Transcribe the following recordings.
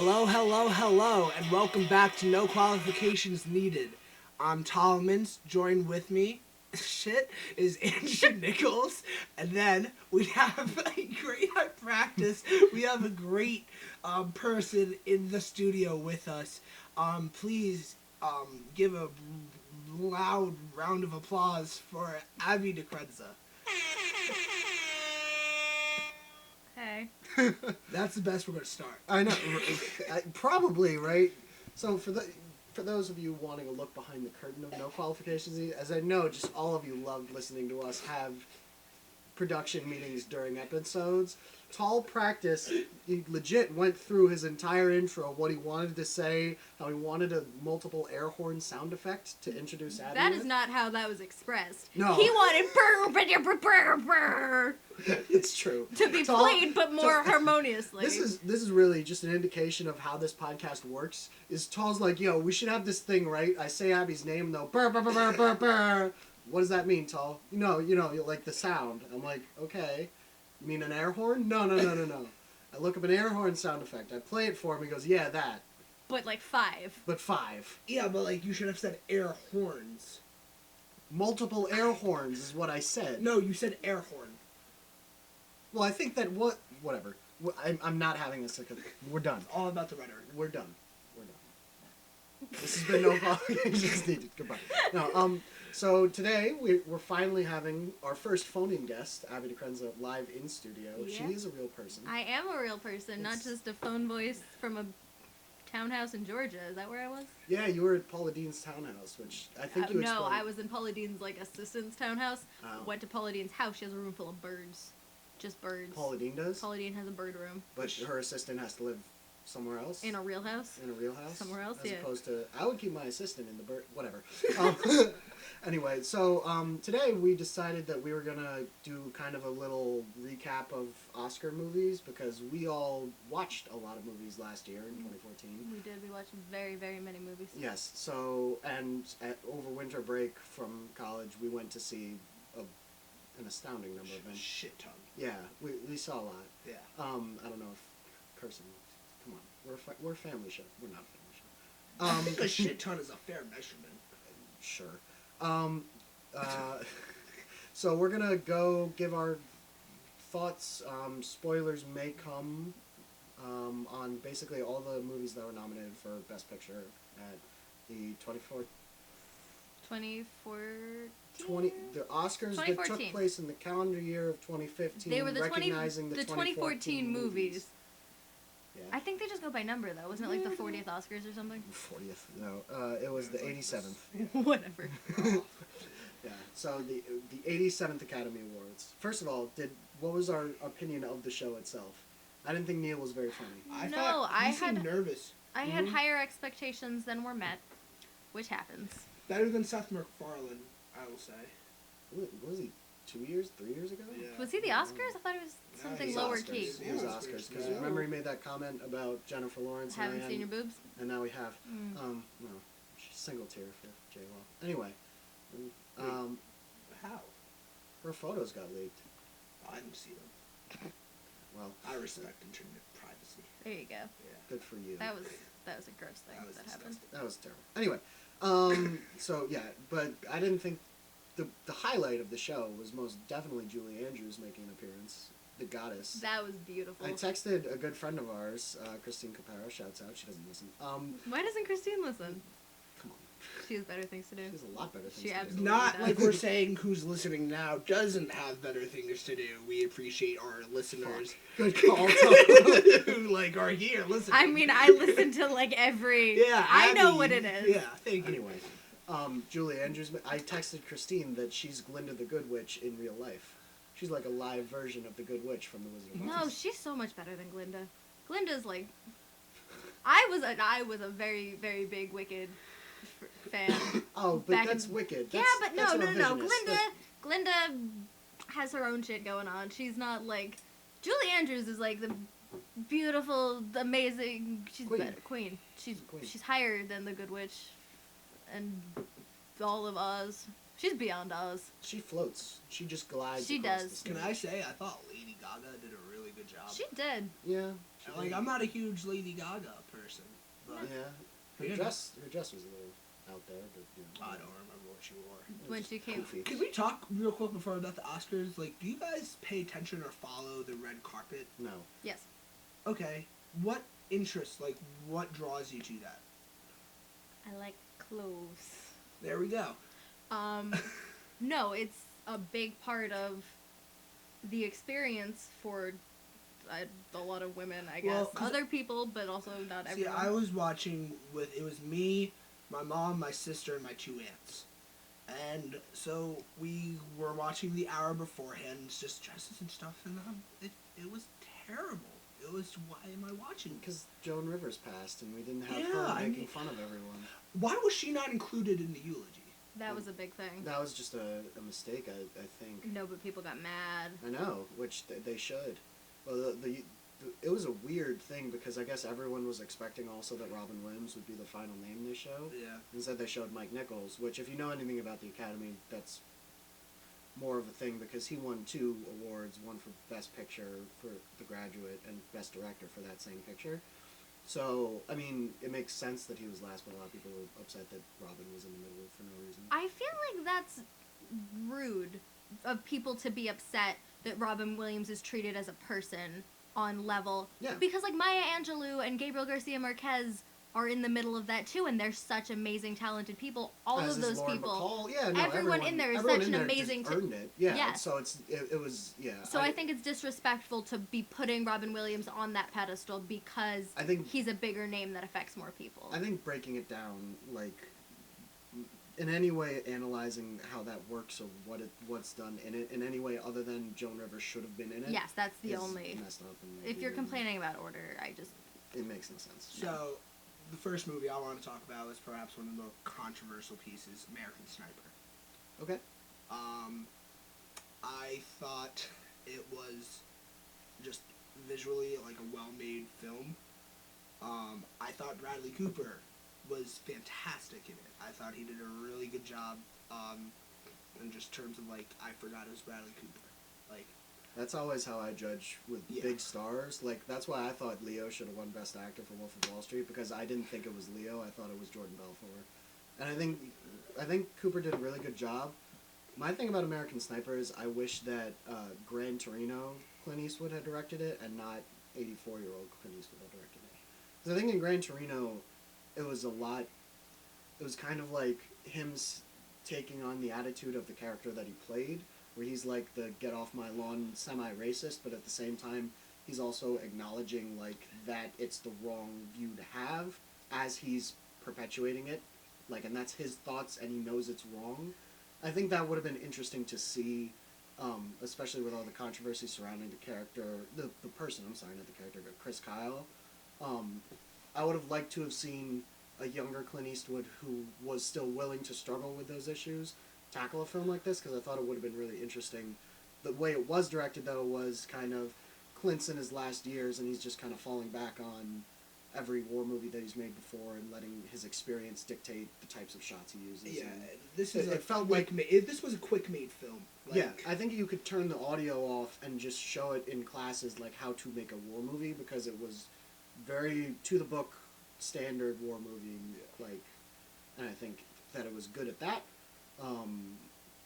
Hello, hello, hello, and welcome back to No Qualifications Needed. I'm Tolmans, joined with me, is Andrew Nichols, and then we have a great practice. We have a great person in the studio with us. Please give a loud round of applause for Abby DeCrenza. Hey. That's the best we're going to start. I know, probably right. So for those of you wanting a look behind the curtain of No Qualifications, as I know, just all of you loved listening to us have production meetings during episodes. Tall practice, he legit went through his entire intro, what he wanted to say, how he wanted a multiple air horn sound effect to introduce Abby. That is not how that was expressed. No. He wanted brr, It's true. to be played, but more harmoniously. This is really just an indication of how this podcast works. Is Tall's like, yo, we should have this thing, right? I say Abby's name, though, burr, burr, burr, burr, burr, burr. What does that mean, Tall? You know, like the sound. I'm like, okay. You mean an air horn? No. I look up an air horn sound effect. I play it for him. He goes, yeah, that. But like 5. But 5. Yeah, but like you should have said air horns. Multiple air horns is what I said. No, you said air horn. Well, I think that whatever. I'm not having this. We're done. All about the rhetoric. We're done. This has been No Qualifications Needed. Goodbye. No, so today we're finally having our first phone-in guest, Abby DeCrenza, live in studio. Yeah. She is a real person. I am a real person, not just a phone voice from a townhouse in Georgia. Is that where I was? Yeah, you were at Paula Dean's townhouse, which I think you No, explained. I was in Paula Dean's assistant's townhouse. Oh. Went to Paula Dean's house. She has a room full of birds. Just birds. Paula Dean does? Paula Dean has a bird room. But her assistant has to live somewhere else? In a real house. In a real house? Somewhere else, As yeah. opposed to, I would keep my assistant in the bird, whatever. Anyway, so today we decided that we were going to do kind of a little recap of Oscar movies because we all watched a lot of movies last year in 2014. We did. We watched very, very many movies. Yes, so, and over winter break from college, we went to see an astounding number of them. Shit ton. Yeah, we saw a lot. Yeah. I don't know if cursing. Come on, we're a family show. We're not a family show. I think a shit ton is a fair measurement. Sure. So we're gonna go give our thoughts. Spoilers may come on basically all the movies that were nominated for Best Picture at the 2014. The Oscars that took 2014. place in the calendar year of 2015. They were the recognizing the 2014 movies. Yeah. I think they just go by number though. Wasn't it like the 40th Oscars or something? 40th. No, it was the 87th. Whatever. Yeah. So the 87th Academy Awards. First of all, what was our opinion of the show itself? I didn't think Neil was very funny. I seemed nervous. I had higher expectations than were met, which happens. Better than Seth MacFarlane, I will say. What was he? 2 years, 3 years ago? Yeah. Was he the Oscars? I thought it was something he's lower Oscars. key. He was Oscars because Yeah. remember he made that comment about Jennifer Lawrence. Haven't seen your boobs? And now we have. Mm. No, she's single tier for J Law. Anyway, How? her photos got leaked. I didn't see them. Well, I respect internet privacy. There you go. Yeah. good for you. That was a gross thing That was that happened. disgusting. That was terrible. Anyway, so yeah, but I didn't think the highlight of the show was most definitely Julie Andrews making an appearance, the goddess. That was beautiful. I texted a good friend of ours, Christine Caparo, shouts out, she doesn't listen. Why doesn't Christine listen? Come on. She has better things to do. She has a lot better things She to do. absolutely Not does. like we're saying who's listening now doesn't have better things to do. We appreciate our listeners Good call. who are here listening. I mean, I listen to every. Yeah, I know Abby, what it is. Yeah, thank you. Anyway, Julie Andrews, I texted Christine that she's Glinda the Good Witch in real life. She's like a live version of the Good Witch from The Wizard of Oz. No, she's so much better than Glinda. Glinda's I was a very, very big Wicked fan. Oh, but back that's in- Wicked. Yeah, but that's no. revisionist. Glinda has her own shit going on. She's not Julie Andrews is the beautiful, amazing. She's Queen. She's Queen. she's higher than the Good Witch, and all of Oz. She's beyond Oz. She floats. She just glides. She across does. the Can stage. I say I thought Lady Gaga did a really good job. She did. Yeah. I'm not a huge Lady Gaga But Yeah. Yeah. Her dress was a little out there, but I don't remember what she wore. When she came. Goofy. Can we talk real quick before about the Oscars? Like, do you guys pay attention or follow the red carpet? No. Yes. Okay. What interests, like, what draws you to that? I like clothes. There we go. No, it's a big part of the experience for a lot of women, I guess. Well, 'cause- Other people, but also not See, everyone. I was watching with, it was me, my mom, my sister, and my 2 aunts. And so we were watching the hour beforehand, just dresses and stuff, and it was terrible. It was, why am I watching? Because Joan Rivers passed, and we didn't have Yeah, her I making mean- fun of everyone. Why was she not included in the eulogy? That was a big thing. That was just a mistake, I think. No, but people got mad. I know, which they should. Well, it was a weird thing because I guess everyone was expecting also that Robin Williams would be the final name they showed. Yeah. Instead, they showed Mike Nichols, which, if you know anything about the Academy, that's more of a thing because he won 2 awards, one for Best Picture for The Graduate and Best Director for that same picture. So, I mean, it makes sense that he was last, but a lot of people were upset that Robin was in the middle for no reason. I feel like that's rude of people to be upset that Robin Williams is treated as a person on level. Yeah. Because, like, Maya Angelou and Gabriel Garcia Marquez are in the middle of that, too, and they're such amazing, talented people. All As of is those Lauren people. Bacall. Yeah, no, everyone in there is everyone such in an there just amazing earned it. Yeah, Yeah. so it was, yeah. So I think it's disrespectful to be putting Robin Williams on that pedestal because I think he's a bigger name that affects more people. I think breaking it down, like, in any way analyzing how that works or what's done in it, in any way other than Joan Rivers should have been in it. Yes, that's the is only. messed up and If you're weird. complaining about order, I just. It makes no sense. So, the first movie I want to talk about is perhaps one of the more controversial pieces, American Sniper. Okay. I thought it was just visually like a well-made film. I thought Bradley Cooper was fantastic in it. I thought he did a really good job. In just terms of like, I forgot it was Bradley Cooper. Like, That's always how I judge with Yeah. big stars. Like, that's why I thought Leo should have won Best Actor for Wolf of Wall Street, because I didn't think it was Leo. I thought it was Jordan Belfort. And I think Cooper did a really good job. My thing about American Sniper is I wish that Gran Torino Clint Eastwood had directed it and not 84-year-old Clint Eastwood had directed it. Because I think in Gran Torino, it was kind of like him taking on the attitude of the character that he played, where he's like the get off my lawn semi-racist, but at the same time he's also acknowledging like that it's the wrong view to have as he's perpetuating it, like, and that's his thoughts and he knows it's wrong. I think that would have been interesting to see, especially with all the controversy surrounding the character, the person, I'm sorry, not the character, but Chris Kyle. I would have liked to have seen a younger Clint Eastwood who was still willing to struggle with those issues tackle a film like this, because I thought it would have been really interesting. The way it was directed, though, was kind of Clint's in his last years, and he's just kind of falling back on every war movie that he's made before and letting his experience dictate the types of shots he uses. yeah, and this is it felt quick this was a quick-made film. Like, yeah, I think you could turn the audio off and just show it in classes, like how to make a war movie, because it was very to the book standard war movie, like, and I think that it was good at that,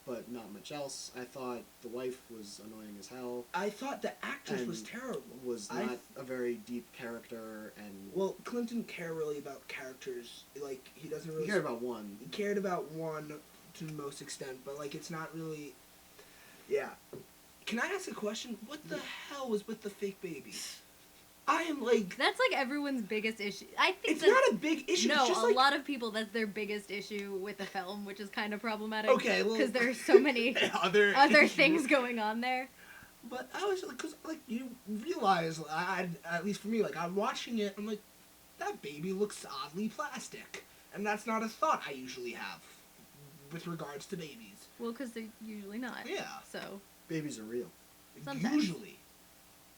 but not much else. I thought the wife was annoying as hell. I thought the actress And was terrible. Was not a very deep character, and Well, Clint didn't care really about characters. Like, he doesn't really... he cared about one. He cared about one to the most extent, but, like, it's not really... Yeah. Can I ask a question? What the hell was with the fake babies? I am, like... That's like everyone's biggest issue. I think It's that's, not a big issue. No, it's just a like, lot of people, that's their biggest issue with the film, which is kind of problematic. Okay, well... Because there's so many other other things going on there. But I was like, because, like, you realize, at least for me, like, I'm watching it, I'm like, that baby looks oddly plastic. And that's not a thought I usually have with regards to babies. Well, because they're usually not. Yeah. So, Babies are real. Sometimes. Usually.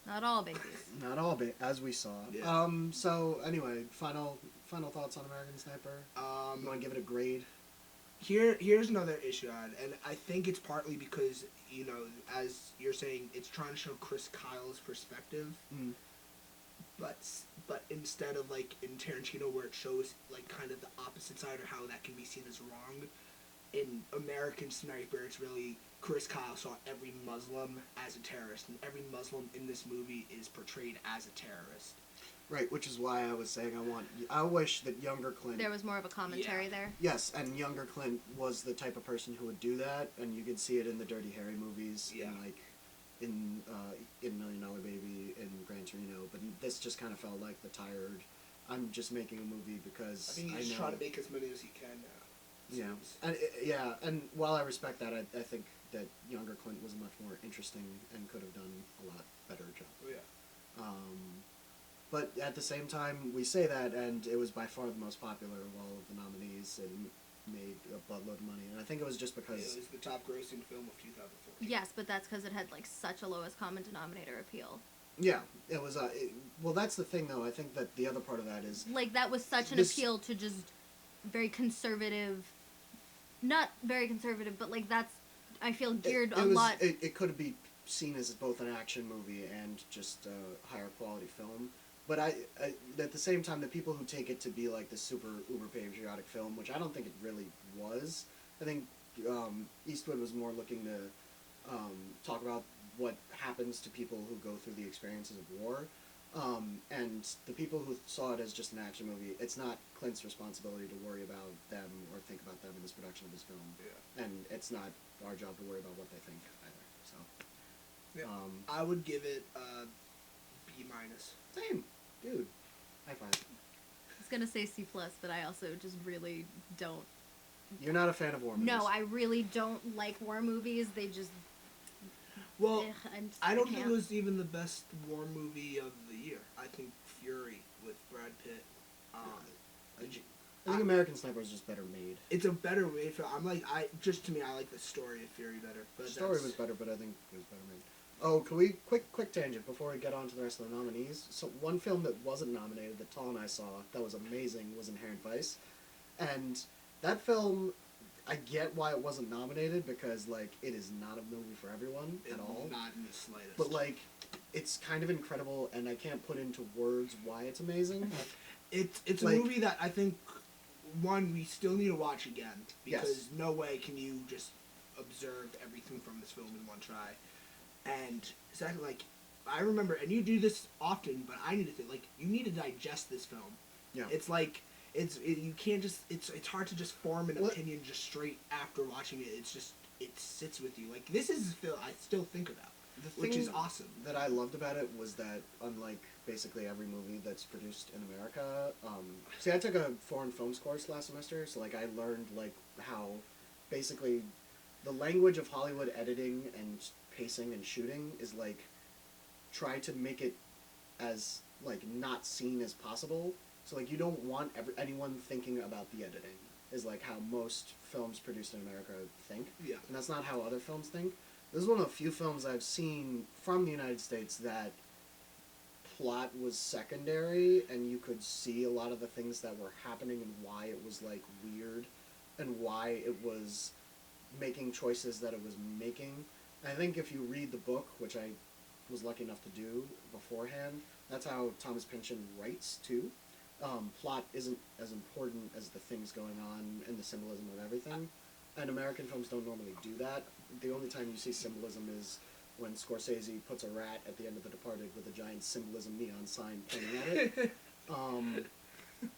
not all babies. Not all, as we saw. Yeah. So anyway, final thoughts on American Sniper. You want to give it a grade? Here's another issue I had, and I think it's partly because, you know, as you're saying, it's trying to show Chris Kyle's perspective. Mm. but instead of like in Tarantino where it shows like kind of the opposite side or how that can be seen as wrong, in American Sniper it's really Chris Kyle saw every Muslim as a terrorist, and every Muslim in this movie is portrayed as a terrorist. Right, which is why I was saying I wish that younger Clint... There was more of a commentary there. Yes, and younger Clint was the type of person who would do that, and you could see it in the Dirty Harry movies, in Million Dollar Baby, in Gran Torino, but this just kind of felt like the tired, I'm just making a movie because I think he's trying to make as many as he can now. And while I respect that, I think that younger Clint was much more interesting and could have done a lot better job. Oh, yeah. But at the same time, we say that, and it was by far the most popular of all of the nominees and made a buttload of money. And I think it was just because... It was the top-grossing film of 2014. Yes, but that's because it had like such a lowest common denominator appeal. Yeah, it was... well, that's the thing, though. I think that the other part of that is... Like, that was such an appeal to just very conservative... Not very conservative, but like that's... I feel geared a lot... It could be seen as both an action movie and just a higher quality film. But I, at the same time, the people who take it to be like the super uber patriotic film, which I don't think it really was. I think Eastwood was more looking to talk about what happens to people who go through the experiences of war. And the people who saw it as just an action movie, it's not Clint's responsibility to worry about them or think about them in this production of his film. Yeah. And it's not our job to worry about what they think either. So, yeah. I would give it B-. Same. Dude, high five. I was gonna say C+, but I also just really don't... You're not a fan of war movies? No, I really don't like war movies. They just... Well, I don't think it was even the best war movie of the year. I think Fury with Brad Pitt. I think American Sniper is just better made. It's a better way for... to me, I like the story of Fury better. But the story was better, but I think it was better made. Oh, can we... Quick tangent before we get on to the rest of the nominees. So one film that wasn't nominated that Tal and I saw that was amazing was Inherent Vice. And that film... I get why it wasn't nominated because, like, it is not a movie for everyone at all. Not in the slightest. But, like, it's kind of incredible, and I can't put into words why it's amazing. It's a movie that I think, one, we still need to watch again. Because no way can you just observe everything from this film in one try. And second, like, I remember, and you do this often, but I need to think, like, you need to digest this film. Yeah. It's like... you can't just... It's hard to just form an opinion just straight after watching it. It's just... It sits with you. Like, this is a film I still think about, which is awesome. That I loved about it was that, unlike basically every movie that's produced in America... see, I took a foreign films course last semester, so, like, I learned, like, how basically the language of Hollywood editing and pacing and shooting is, like, try to make it as, like, not seen as possible. So, like, you don't want anyone thinking about the editing, is, like, how most films produced in America think. Yeah. And that's not how other films think. This is one of the few films I've seen from the United States that plot was secondary, and you could see a lot of the things that were happening and why it was, like, weird, and why it was making choices that it was making. And I think if you read the book, which I was lucky enough to do beforehand, that's how Thomas Pynchon writes, too. Plot isn't as important as the things going on and the symbolism of everything. And American films don't normally do that. The only time you see symbolism is when Scorsese puts a rat at the end of The Departed with a giant symbolism neon sign pointing at it.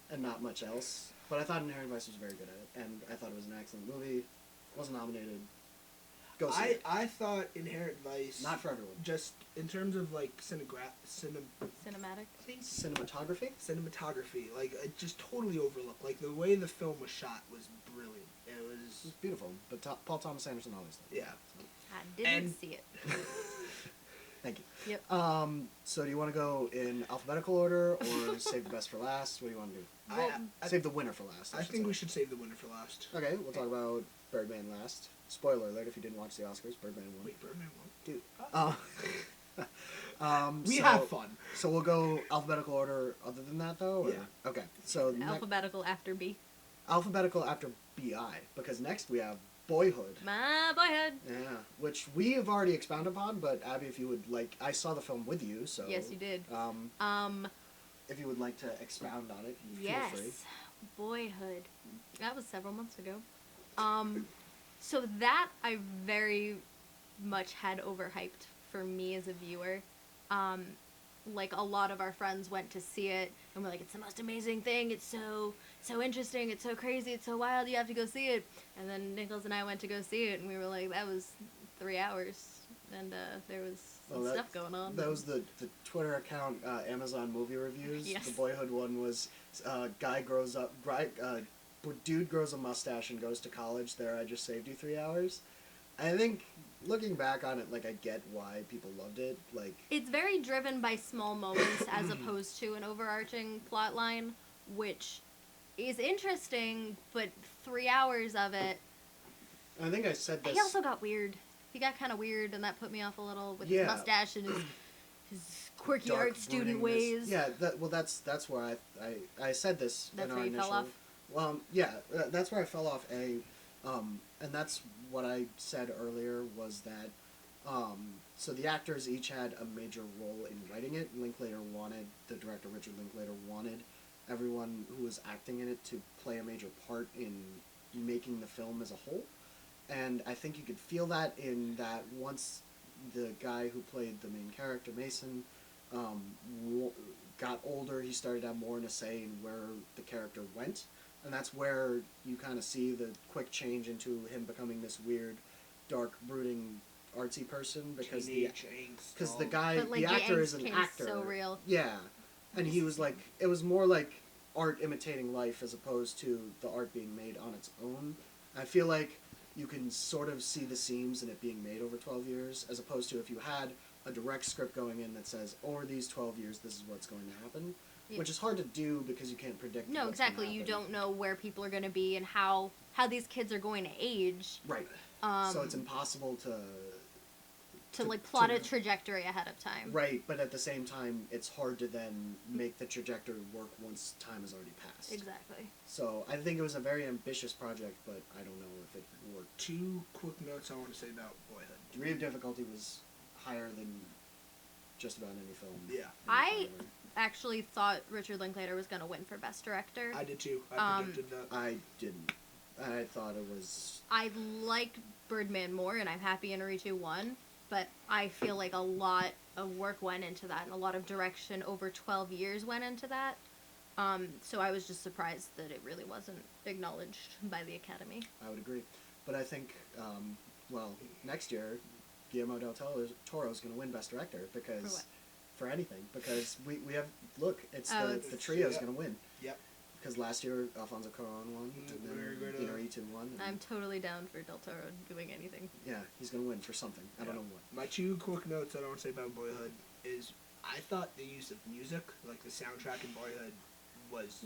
And not much else. But I thought Inherent Vice was very good at it, and I thought it was an excellent movie. Wasn't nominated. Go see it. I thought Inherent Vice... Not for everyone. Just in terms of, like, Cinematic? Cinematography, like, it just totally overlooked. Like, the way the film was shot was brilliant. It was beautiful, but Paul Thomas Anderson always did. Yeah. So. I didn't see it. Thank you. Yep. So do you want to go in alphabetical order or save the best for last? What do you want to do? Save the winner for last. I think we should save the winner for last. Okay, we'll talk about Birdman last. Spoiler alert if you didn't watch the Oscars, Birdman won. Wait, Birdman won? Dude. We have fun. So we'll go alphabetical order other than that, though? Or? Yeah. Okay, so... Alphabetical after B. Alphabetical after B.I., because next we have Boyhood. My Boyhood. Yeah, which we have already expounded upon, but Abby, if you would like... I saw the film with you, so... Yes, you did. if you would like to expound on it, Yes. feel free. Boyhood. That was several months ago. So that I very much had overhyped for me as a viewer. Like a lot of our friends went to see it and were like, it's the most amazing thing, it's so interesting, it's so crazy, it's so wild, you have to go see it. And then Nichols and I went to go see it and we were like, that was 3 hours and there was some stuff going on. That was the Twitter account, Amazon Movie Reviews. Yes. The Boyhood one was dude grows a mustache and goes to college. There, I just saved you 3 hours. I think, looking back on it, like, I get why people loved it. Like, it's very driven by small moments as opposed to an overarching plot line, which is interesting, but 3 hours of it. I think I said this. He also got weird. He got kind of weird, and that put me off a little with his mustache and his quirky Dark art student broodingness. ways. Yeah, that's where I said this. That's in where our you fell initial, off? Well, yeah, that's where I fell off. And that's what I said earlier was that, so the actors each had a major role in writing it. The director Richard Linklater wanted everyone who was acting in it to play a major part in making the film as a whole. And I think you could feel that in that once the guy who played the main character, Mason, got older, he started to have more of a say in where the character went. And that's where you kind of see the quick change into him becoming this weird, dark, brooding, artsy person because the guy, But, like, the actor angst is an came actor. so real. Yeah, and he was like, it was more like art imitating life as opposed to the art being made on its own. I feel like you can sort of see the seams in it being made over 12 years, as opposed to if you had a direct script going in that says, over these 12 years, this is what's going to happen. Yeah. Which is hard to do because you can't predict. No, exactly. You don't know where people are going to be and how these kids are going to age. Right. So it's impossible to like plot a trajectory ahead of time. Right, but at the same time, it's hard to then make the trajectory work once time has already passed. Exactly. So I think it was a very ambitious project, but I don't know if it worked. 2 quick notes I want to say about Boyhood. Degree of difficulty was higher than just about any film. Yeah. I actually thought Richard Linklater was going to win for Best Director. I did too. I predicted that. I didn't. I thought it was... I liked Birdman more, and I'm happy Inarritu won, but I feel like a lot of work went into that, and a lot of direction over 12 years went into that. So I was just surprised that it really wasn't acknowledged by the Academy. I would agree. But I think, next year, Guillermo del Toro is going to win Best Director because... For what? For anything, because we have, look, it's the trio's going to win. Yep. Because last year, Alfonso Cuarón won, and then Inarritu won. I'm totally down for Del Toro doing anything. Yeah, he's going to win for something. I don't know what. My 2 quick notes I want to say about Boyhood is I thought the use of music, like the soundtrack in Boyhood, was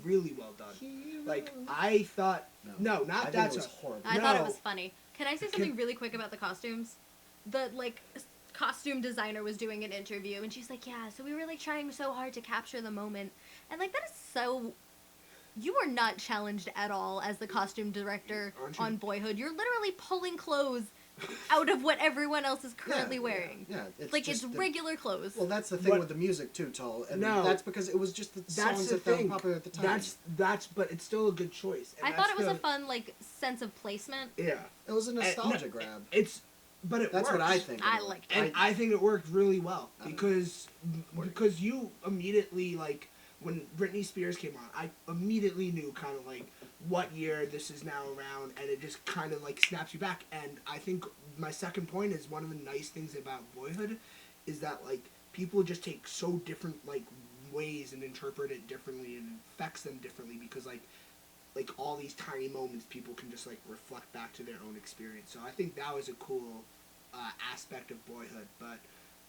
really well done. Like, I thought... No, not that song. Horrible. I thought it was funny. Can I say something really quick about the costumes? The, costume designer was doing an interview and she's like, yeah, so we were trying so hard to capture the moment, and that is so, you are not challenged at all as the costume director on Boyhood. You're literally pulling clothes out of what everyone else is currently wearing. Yeah. It's regular clothes. Well, that's the thing with the music too, Tall. And that's because it was just the songs that felt popular at the time. But it's still a good choice. I thought it was a fun sense of placement. Yeah, it was a nostalgia grab. But it That's works. what I think. I liked it. And I think it worked really well because you immediately, when Britney Spears came on, I immediately knew kind of what year this is now around, and it just kind of snaps you back. And I think my second point is one of the nice things about Boyhood is that people just take so different ways and interpret it differently and affects them differently because all these tiny moments people can just reflect back to their own experience. So I think that was a cool aspect of Boyhood, but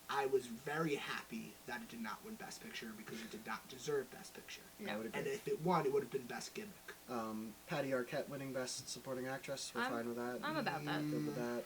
I was very happy that it did not win Best Picture because it did not deserve Best Picture. No. I would agree. And if it won, it would have been Best Gimmick. Patty Arquette winning Best Supporting Actress. We're fine with that. I'm about that. Good with that.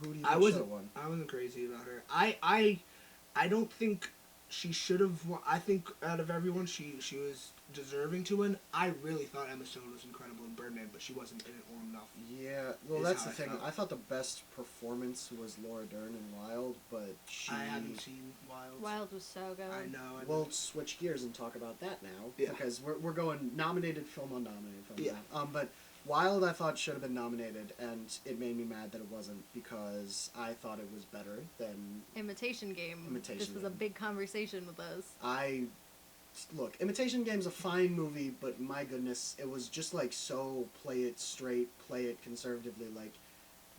Who do you think should have won? I wasn't crazy about her. I don't think she should have won. I think out of everyone, she was deserving to win. I really thought Emma Stone was incredible in Birdman, but she wasn't in it long enough. Yeah, well, Is that's how the I thing. felt. I thought the best performance was Laura Dern in Wild, but she. I haven't seen Wild. Wild was so good. I know. We'll switch gears and talk about that now, Yeah. because we're going nominated film on nominated film. Yeah. Now. But Wild, I thought should have been nominated, and it made me mad that it wasn't, because I thought it was better than Imitation Game. Imitation This was a Game. big conversation with us. Look, Imitation Game's a fine movie, but my goodness, it was just like so play it straight, play it conservatively.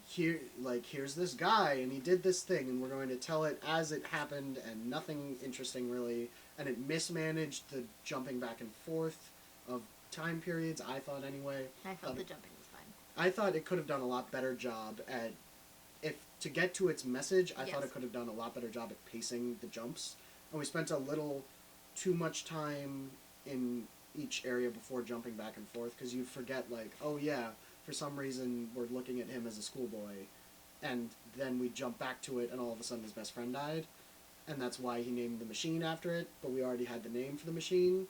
Here's this guy, and he did this thing, and we're going to tell it as it happened, and nothing interesting really. And it mismanaged the jumping back and forth of time periods, I thought anyway. I felt the jumping was fine. I thought it could have done a lot better job at, if to get to its message, I thought Yes. it could have done a lot better job at pacing the jumps. And we spent a little too much time in each area before jumping back and forth, because you forget, like, oh yeah, for some reason we're looking at him as a schoolboy, and then we jump back to it, and all of a sudden his best friend died, and that's why he named the machine after it, but we already had the name for the machine.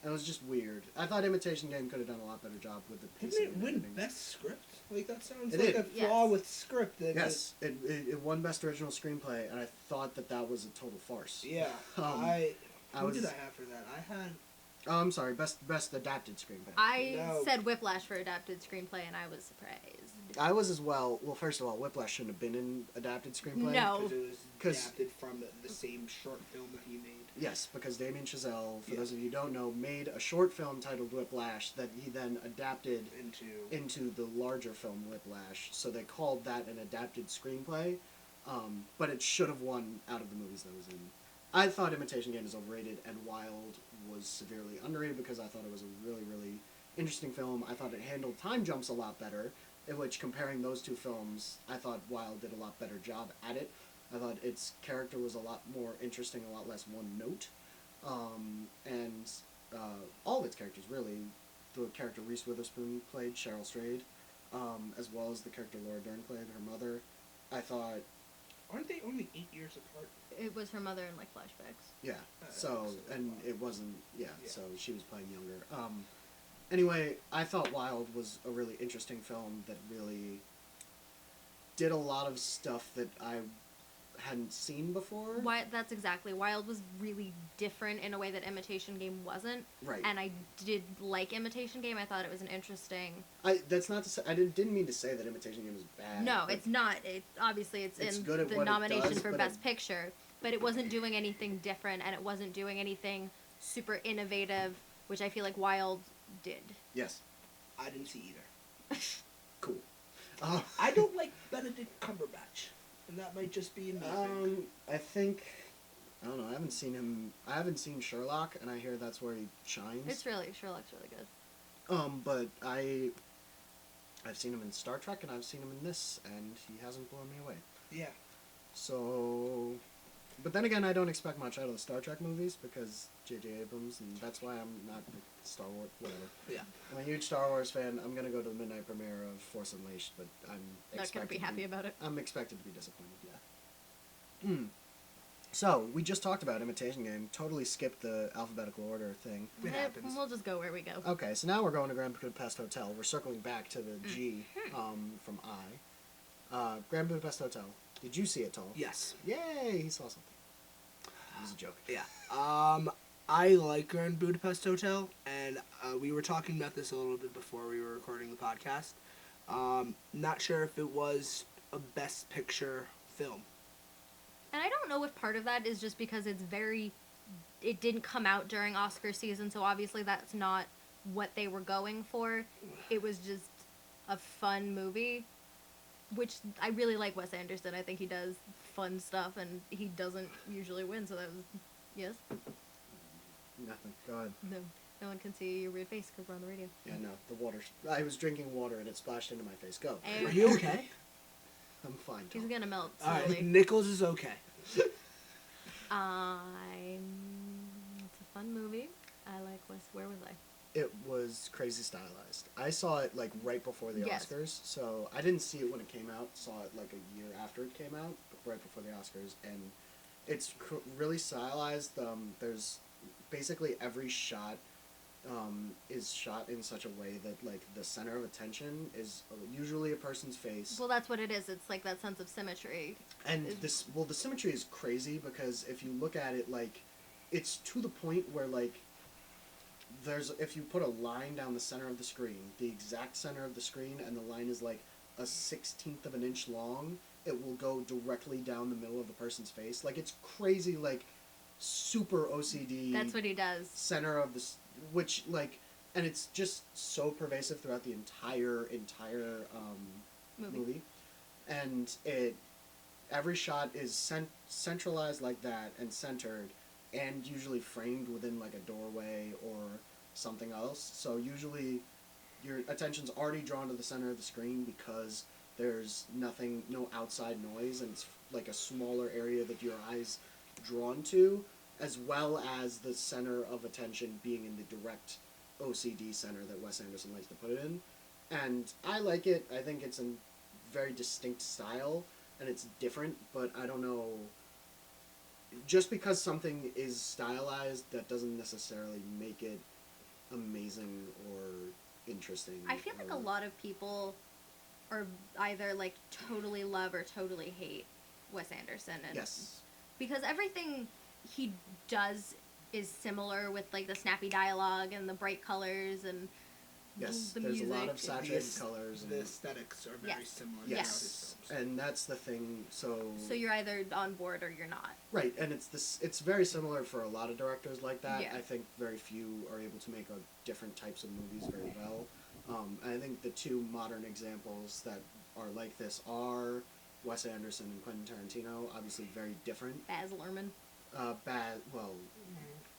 And it was just weird. I thought Imitation Game could have done a lot better job with the Didn't pacing. it and win everything. Best Script? Like, that sounds It like did. a flaw Yes. with script. Yes, it won Best Original Screenplay, and I thought that was a total farce. Yeah. I Who was- did I have for that? I had... Oh, I'm sorry, Best Adapted Screenplay. I No. said Whiplash for adapted screenplay, and I was surprised. I was as well. Well, first of all, Whiplash shouldn't have been in Adapted Screenplay. No. Because it was 'Cause- adapted from the same short film that he made. Yes, because Damien Chazelle, for Yeah. those of you who don't know, made a short film titled Whiplash that he then adapted into the larger film Whiplash. So they called that an adapted screenplay, but it should have won out of the movies that it was in. I thought Imitation Game is overrated, and Wild was severely underrated because I thought it was a really, really interesting film. I thought it handled time jumps a lot better, in which, comparing those two films, I thought Wild did a lot better job at it. I thought its character was a lot more interesting, a lot less one note. And all of its characters, really. The character Reese Witherspoon played, Cheryl Strayed, as well as the character Laura Dern played, her mother. I thought, Aren't they only 8 years apart? It was her mother in, like, flashbacks. yeah, so, and it wasn't, yeah, Yeah. so she was playing younger. Anyway, I thought Wild was a really interesting film that really did a lot of stuff that I hadn't seen before. That's exactly. Wild was really different in a way that Imitation Game wasn't. Right. And I did like Imitation Game. I thought it was an interesting... That's not to say, I didn't mean to say that Imitation Game was bad. No, but it's not. Obviously, it's It's in good at the what it nomination does, for but Best Picture. But it wasn't doing anything different, and it wasn't doing anything super innovative, which I feel like Wild did. Yes. I didn't see either. Cool. I don't like Benedict Cumberbatch. And that might just be a me thing. I think, I don't know, I haven't seen Sherlock, and I hear that's where he shines. Sherlock's really good. But I've seen him in Star Trek, and I've seen him in this, and he hasn't blown me away. Yeah. So, but then again, I don't expect much out of the Star Trek movies, because J.J. Abrams, and that's why I'm not a Star Wars, whatever. Yeah. I'm a huge Star Wars fan. I'm gonna go to the midnight premiere of Force Unleashed, but I'm Not gonna be happy about it. I'm expected to be disappointed, yeah. So, we just talked about Imitation Game, totally skipped the alphabetical order thing. It happens. We'll just go where we go. Okay, so now we're going to Grand Budapest Hotel. We're circling back to the G from I. Grand Budapest Hotel. Did you see it, Tal? Yes. Yay, he saw something. It was a joke. Yeah. I like Grand Budapest Hotel, and we were talking about this a little bit before we were recording the podcast. Not sure if it was a Best Picture film. And I don't know if part of that is just because it didn't come out during Oscar season, so obviously that's not what they were going for. It was just a fun movie, which I really like Wes Anderson. I think he does fun stuff, and he doesn't usually win, so that was, yes? Nothing. Go ahead. No one can see your weird face because we're on the radio. Yeah, no, the water. I was drinking water and it splashed into my face. Go. Hey. Are you okay? I'm fine, He's Tal. gonna melt Alright, slowly. Nichols is okay. It's a fun movie. I like where was I? It was crazy stylized. I saw it like right before the Yes. Oscars, so I didn't see it when it came out. Saw it like a year after it came out, but right before the Oscars, and it's really stylized. There's basically every shot is shot in such a way that like the center of attention is usually a person's face. Well, that's what it is. It's like that sense of symmetry. And the symmetry is crazy because if you look at it, like, it's to the point where, like, if you put a line down the center of the screen, the exact center of the screen, and the line is, like, a 1/16 of an inch long, it will go directly down the middle of the person's face. Like, it's crazy, like, super OCD. That's what he does. Center of the, which, like, and it's just so pervasive throughout the entire movie. And every shot is centralized like that and centered, and usually framed within like a doorway or something else. So usually your attention's already drawn to the center of the screen because there's no outside noise, and it's like a smaller area that your eyes drawn to, as well as the center of attention being in the direct OCD center that Wes Anderson likes to put it in. And I like it. I think it's a very distinct style, and it's different, but I don't know. Just because something is stylized, that doesn't necessarily make it amazing or interesting. I feel like a lot of people are either like totally love or totally hate Wes Anderson. And yes. Because everything he does is similar with like the snappy dialogue and the bright colors and yes, the there's music. a lot of saturated colors. The aesthetics are very similar. Yes, to his films. and that's the thing. So you're either on board or you're not. Right, and it's very similar for a lot of directors like that. Yeah. I think very few are able to make different types of movies very well. And I think the two modern examples that are like this are Wes Anderson and Quentin Tarantino. Obviously, very different. Baz Luhrmann.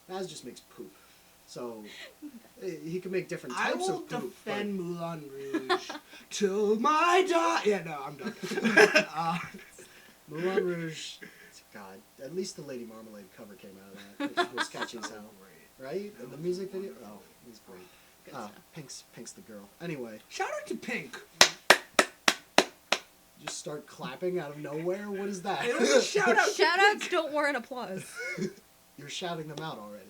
Baz just makes poop. So he can make different types of poop. I will defend Moulin Rouge till my die. Yeah, no, I'm done. Moulin Rouge, God, at least the Lady Marmalade cover came out of that, which was catchy as hell. Right? And the music video? Oh, he's great. Good stuff. Pink's the girl. Anyway. Shout out to Pink. Just start clapping out of nowhere? What is that? It was a shout out. Shout-outs don't warrant applause. You're shouting them out already.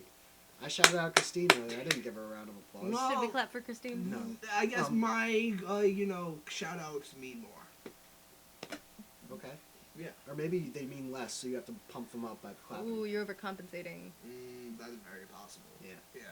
I shouted out Christine earlier. I didn't give her a round of applause. No. Should we clap for Christine? No. I guess my, shout outs mean more. Okay. Yeah. Or maybe they mean less, so you have to pump them up by clapping. Ooh, you're overcompensating. That's very possible. Yeah. Yeah.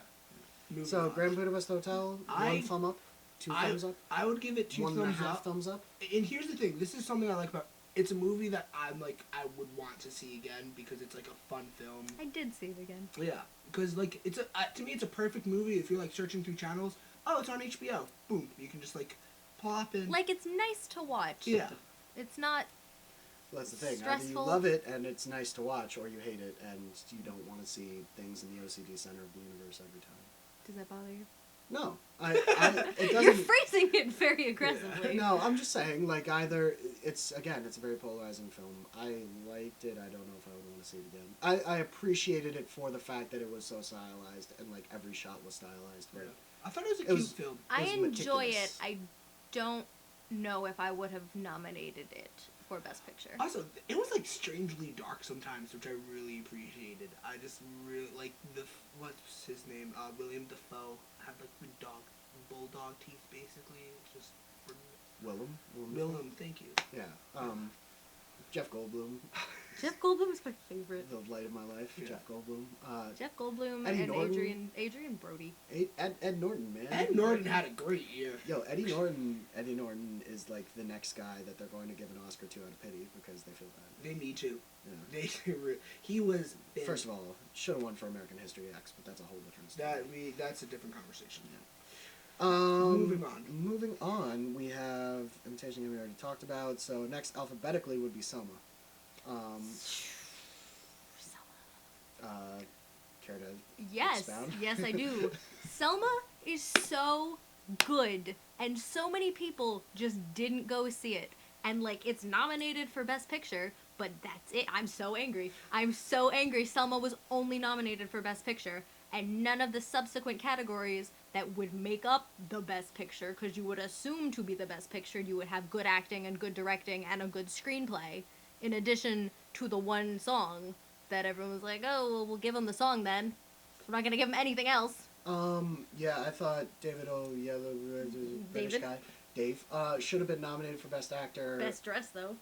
Moving So, on. Grand Budapest Hotel, one thumb up, two thumbs up, I would give it 2 1.5 thumbs up. thumbs up. And here's the thing. This is something I like about. It's a movie that I would want to see again because it's like a fun film. I did see it again. Yeah, because like to me it's a perfect movie if you're like searching through channels. Oh, it's on HBO. Boom, you can just like plop in. Like, it's nice to watch. Yeah. It's not... Well, that's the thing. Stressful. Either you love it and it's nice to watch, or you hate it and you don't want to see things in the OCD center of the universe every time. Does that bother you? No, it doesn't. You're phrasing it very aggressively. No, I'm just saying, like, either it's a very polarizing film. I liked it. I don't know if I would want to see it again. I appreciated it for the fact that it was so stylized and like every shot was stylized. But I thought it was a cute film. I enjoy meticulous. it. I don't know if I would have nominated it for Best Picture. Also, it was like strangely dark sometimes, which I really appreciated. I just really like what's his name? William Dafoe had like the bulldog teeth, basically. Just Willem, thank you. Yeah. Jeff Goldblum. Jeff Goldblum is my favorite. The light of my life. Yeah. Jeff Goldblum. Jeff Goldblum Eddie and Norton. Adrian Brody. Ed Norton, man. Ed Norton had a great year. Yo, Eddie Norton is like the next guy that they're going to give an Oscar to out of pity because they feel bad. They need to. Yeah. He was. First of all, should have won for American History X, but that's a whole different story. That's a different conversation. Yeah. Moving on. We have Imitation Game we already talked about. So next, alphabetically, would be Selma. Care to Yes, expound? yes I do. Selma is so good, and so many people just didn't go see it. And like, it's nominated for Best Picture, but that's it. I'm so angry. Selma was only nominated for Best Picture, and none of the subsequent categories that would make up the Best Picture, because you would assume to be the Best Picture, you would have good acting and good directing and a good screenplay, in addition to the one song that everyone was like, oh, well, we'll give him the song then. We're not going to give him anything else. Yeah, I thought David British David? guy, Dave, should have been nominated for Best Actor. Best dress though.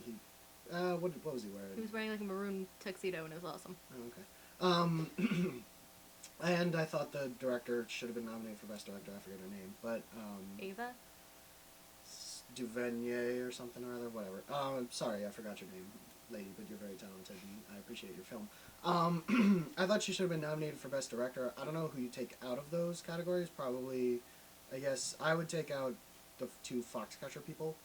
He, what was he wearing? He was wearing like a maroon tuxedo and it was awesome. Oh, okay. And I thought the director should have been nominated for Best Director. I forget her name, but Ava? Duvernay or something or other, whatever. Sorry, I forgot your name, lady, but you're very talented and I appreciate your film. I thought she should have been nominated for Best Director. I don't know who you take out of those categories. Probably, I guess I would take out the two Foxcatcher people,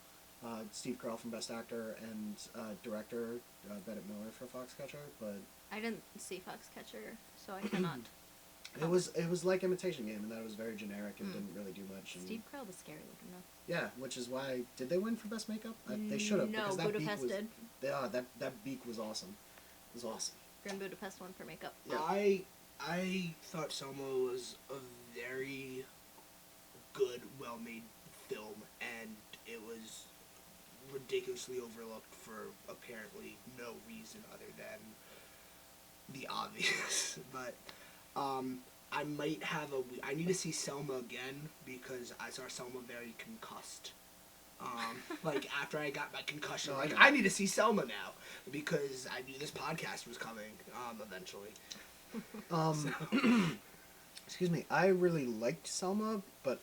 Steve Carell from Best Actor and Director Bennett Miller for Foxcatcher. But I didn't see Foxcatcher, so I cannot. it was like Imitation Game, and that it was very generic and didn't really do much. And Steve Carell was scary looking though. yeah, which is why did they win for Best Makeup? They should have. No, because that Budapest beak was, did. That beak was awesome. It was awesome. Grand Budapest won for makeup. Yeah. I thought Selma was a very good, well-made film, and it was ridiculously overlooked for apparently no reason other than the obvious. But I might have I need to see Selma again because I saw Selma very concussed. Like after I got my concussion, No, like I I need to see Selma now because I knew this podcast was coming eventually. Excuse me. I really liked Selma, but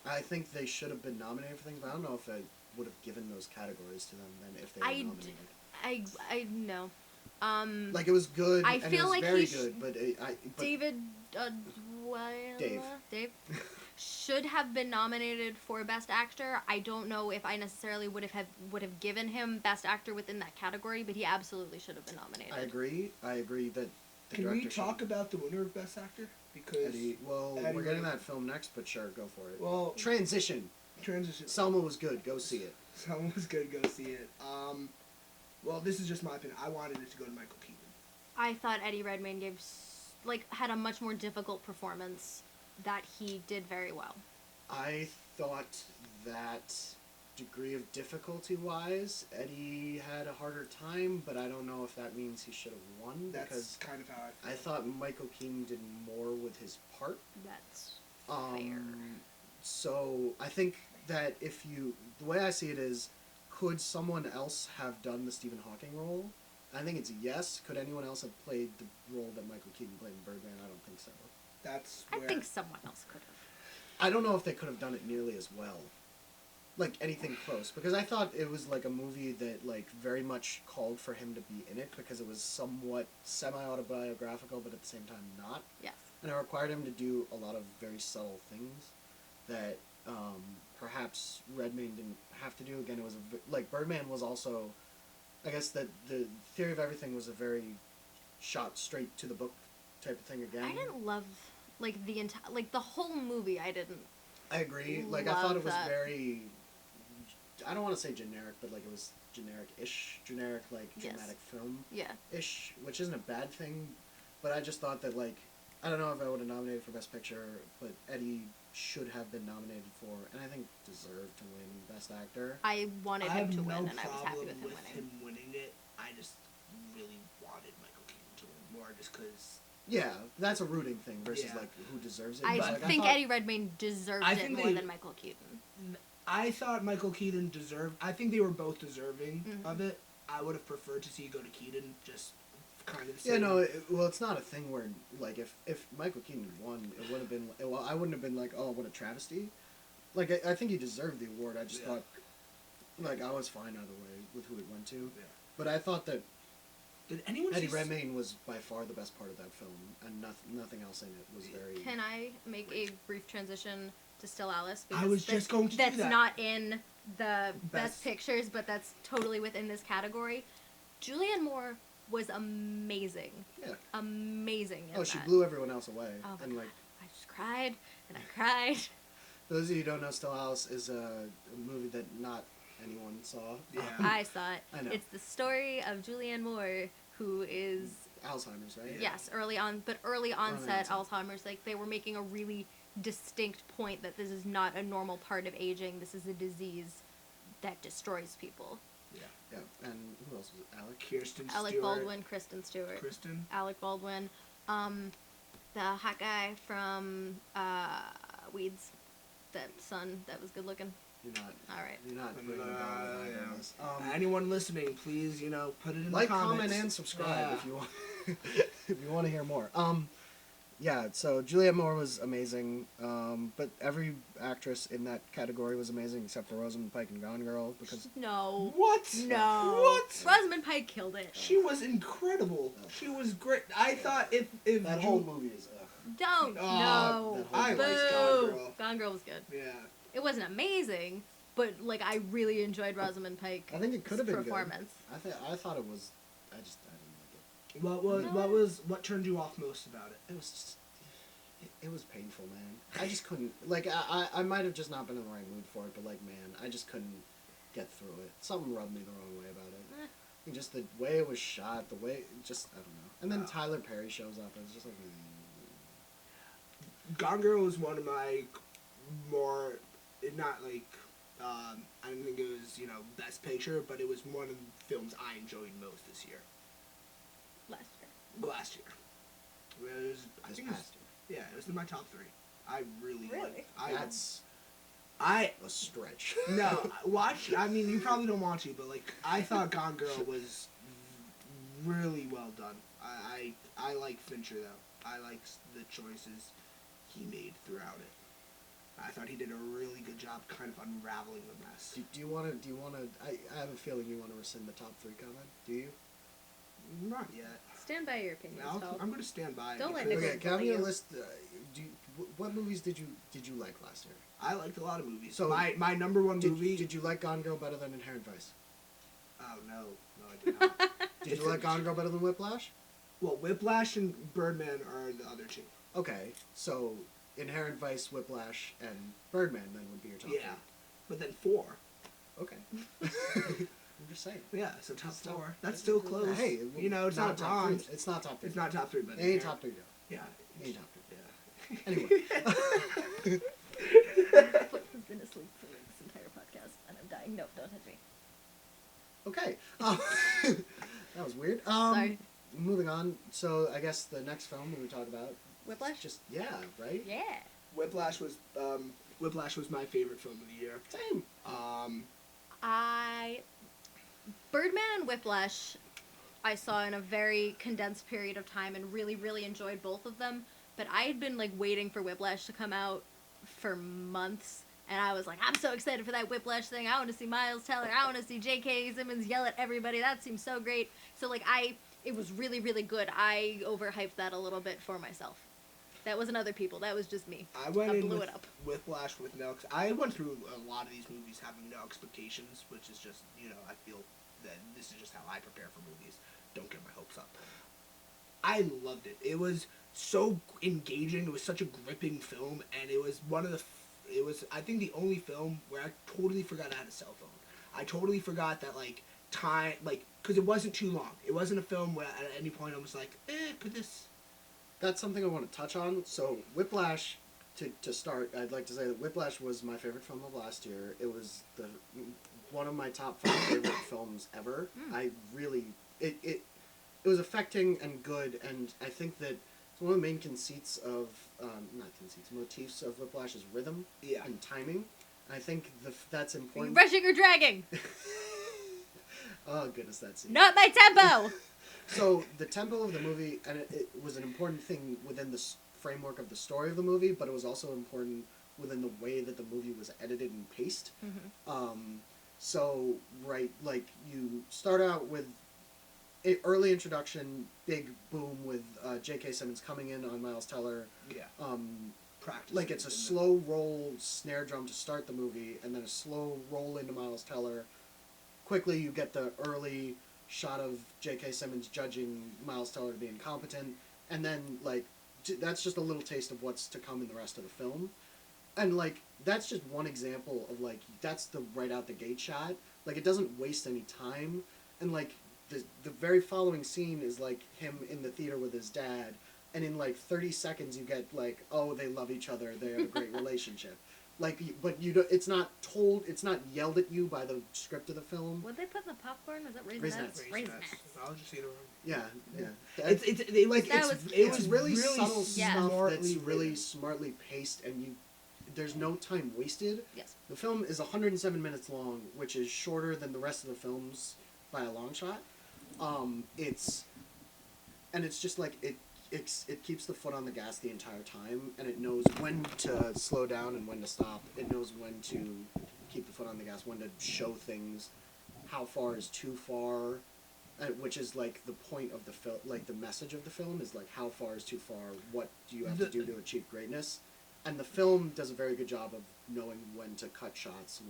I think they should have been nominated for things. But I don't know if I would have given those categories to them then if they were nominated. I know. Like it was good. I and feel it was like very he good, but David Dave should have been nominated for Best Actor. I don't know if I necessarily would have given him Best Actor within that category, but he absolutely should have been nominated. I agree. I agree that. Can we talk about the winner of Best Actor? Because we're getting that film next, but sure, go for it. Well, Transition. Selma was good. Go see it. Selma was good. Go see it. Well, this is just my opinion. I wanted it to go to Michael Keaton. I thought Eddie Redmayne had a much more difficult performance that he did very well. I thought that degree of difficulty wise, Eddie had a harder time, but I don't know if that means he should have won. That's because kind of how I feel. I thought Michael Keaton did more with his part. That's fair. So I think that the way I see it is, could someone else have done the Stephen Hawking role? I think it's yes. Could anyone else have played the role that Michael Keaton played in Birdman? I don't think so. I think someone else could have. I don't know if they could have done it nearly as well. Like anything close, because I thought it was like a movie that like very much called for him to be in it because it was somewhat semi-autobiographical, but at the same time not. Yes. And it required him to do a lot of very subtle things that perhaps Redmayne didn't have to do. Again, it was like Birdman was also, I guess that the Theory of Everything was a very shot straight to the book type of thing again. I didn't love the whole movie. I didn't. I agree. Like I thought it was that. very. I don't want to say generic, but like it was generic-ish, like dramatic film-ish, which isn't a bad thing. But I just thought that like I don't know if I would have nominated for Best Picture, but Eddie should have been nominated for, and I think deserved to win Best Actor. I wanted him to win, no and I was happy with him winning. him winning it. I just really wanted Michael Keaton to win more, just because. Yeah, that's a rooting thing versus like who deserves it. I But, like, think I thought, Eddie Redmayne deserved it more than Michael Keaton. I thought Michael Keaton deserved. I think they were both deserving of it. I would have preferred to see it go to Keaton, just kind of the same. Yeah, no. Well, it's not a thing where like if Michael Keaton won, it would have been. Well, I wouldn't have been like, oh, what a travesty. Like I think he deserved the award. I just thought, like I was fine either way with who it went to. Yeah. But I thought that. Did anyone Eddie Redmayne was by far the best part of that film, and nothing else in it was very. Can I make a brief transition to Still Alice? I was just going to do that. That's not in the best pictures, but that's totally within this category. Julianne Moore was amazing. Yeah. Amazing. She blew everyone else away. Oh my and God. like. I just cried and I cried. For those of you who don't know, Still Alice is a movie that not anyone saw. Yeah. I saw it. I know. It's the story of Julianne Moore, who is Alzheimer's, right? Yes, early onset Alzheimer's. Like they were making a really distinct point that this is not a normal part of aging. This is a disease that destroys people. Yeah. Yeah. And who else was it? Alec? Kirsten Alec Stewart. Baldwin, Kristen Stewart. Kristen? Alec Baldwin. The hot guy from Weeds. That son that was good looking. You're not. All right. You're not putting a dollar value on this. Anyone listening, please, put it in Like, the comments. comment, and subscribe Yeah. if you want. If you want to hear more. Yeah. So Juliette Moore was amazing. But every actress in that category was amazing except for Rosamund Pike and Gone Girl because No. What? No. What? Rosamund Pike killed it. She was incredible. She was great. I thought if that whole movie is. Don't. Oh, No. that whole- I Boo. liked Gone Girl. Gone Girl was good. Yeah. It wasn't amazing, but like I really enjoyed Rosamund Pike. I think it could have been performance. good. I thought it was. I didn't like What turned you off most about it? it. It was just. It was painful, man. I just couldn't. Like I might have just not been in the right mood for it, but like man, I just couldn't get through it. Something rubbed me the wrong way about it. Eh. And just the way it was shot, the way just I don't know. And then Tyler Perry shows up. And it's just like. Gone Girl was one of my more, not like, I don't think it was, best picture, but it was one of the films I enjoyed most this year. Last year. It was, I This think it was, past year. yeah, it was in my top 3. I really Really? liked That's I a stretch. no, I mean, you probably don't want to, but like, I thought Gone Girl was really well done. I like Fincher though. I like the choices he made throughout it. I thought he did a really good job kind of unraveling the mess. Do you want to? I have a feeling you want to rescind the top 3 comment. Do you? Not yet. Stand by your opinions, No, Tal. I'm going to stand by it. Don't let because Nicholas Okay, have bully me a you. list. What movies did you like last year? I liked a lot of movies. So, my number one movie. Did you like Gone Girl better than Inherent Vice? Oh no, I did not. Did you like Gone Girl better than Whiplash? Well, Whiplash and Birdman are the other 2. Okay, so Inherent Vice, Whiplash, and Birdman then would be your top Yeah, but then 4. 3. Okay. I'm just saying. Yeah, so top It's still- 4. That's still close. Hey, it's not top bronze. 3. It's not top 3. It's not top 3, but It ain't top 3 though. Yeah, It ain't top 3. yeah. Anyway. My foot has been asleep for this entire podcast, and I'm dying. No, don't touch me. Okay. That was weird. Sorry. Moving on. So I guess the next film we would talk about. Whiplash? Just right. Yeah. Whiplash was my favorite film of the year. Same. Birdman and Whiplash, I saw in a very condensed period of time and really, really enjoyed both of them. But I had been like waiting for Whiplash to come out for months, and I was like, I'm so excited for that Whiplash thing. I want to see Miles Teller. I want to see J.K. Simmons yell at everybody. That seems so great. So like it was really, really good. I overhyped that a little bit for myself. That wasn't other people. That was just me. I went I in blew with it up. Whiplash with no. I went through a lot of these movies having no expectations, which is just I feel that this is just how I prepare for movies. Don't get my hopes up. I loved it. It was so engaging. It was such a gripping film, and it was one of the. It was I think the only film where I totally forgot I had a cell phone. I totally forgot that time because it wasn't too long. It wasn't a film where at any point I was like, could this. That's something I want to touch on. So Whiplash, to start, I'd like to say that Whiplash was my favorite film of last year. It was one of my top 5 favorite films ever. I really it was affecting and good, and I think that one of the main conceits of motifs of Whiplash is rhythm and timing. I think that's Are you important. rushing or dragging? Oh goodness, that scene. Not my tempo! So the tempo of the movie, and it was an important thing within the framework of the story of the movie, but it was also important within the way that the movie was edited and paced. So you start out with an early introduction, big boom with J.K. Simmons coming in on Miles Teller. Yeah. Practice. It's a slow roll snare drum to start the movie, and then a slow roll into Miles Teller. Quickly, you get the early shot of J.K. Simmons judging Miles Teller to be incompetent, and then that's just a little taste of what's to come in the rest of the film. And that's just one example of that's the right out the gate shot. It doesn't waste any time, and the very following scene is him in the theater with his dad, and in 30 seconds you get oh, they love each other, they have a great relationship. Like, but you don't, it's not told, it's not yelled at you by the script of the film. What they put in the popcorn? Was that Raisinets. Raisinets. I'll just eat it. Yeah, yeah. It's really subtle yeah. stuff that's really smartly paced, and there's no time wasted. Yes. The film is 107 minutes long, which is shorter than the rest of the films by a long shot. It's just like it keeps the foot on the gas the entire time, and it knows when to slow down and when to stop. It knows when to keep the foot on the gas, when to show things, how far is too far, which is like the point of the film, like the message of the film is like how far is too far, what do you have to do to achieve greatness, and the film does a very good job of knowing when to cut shots,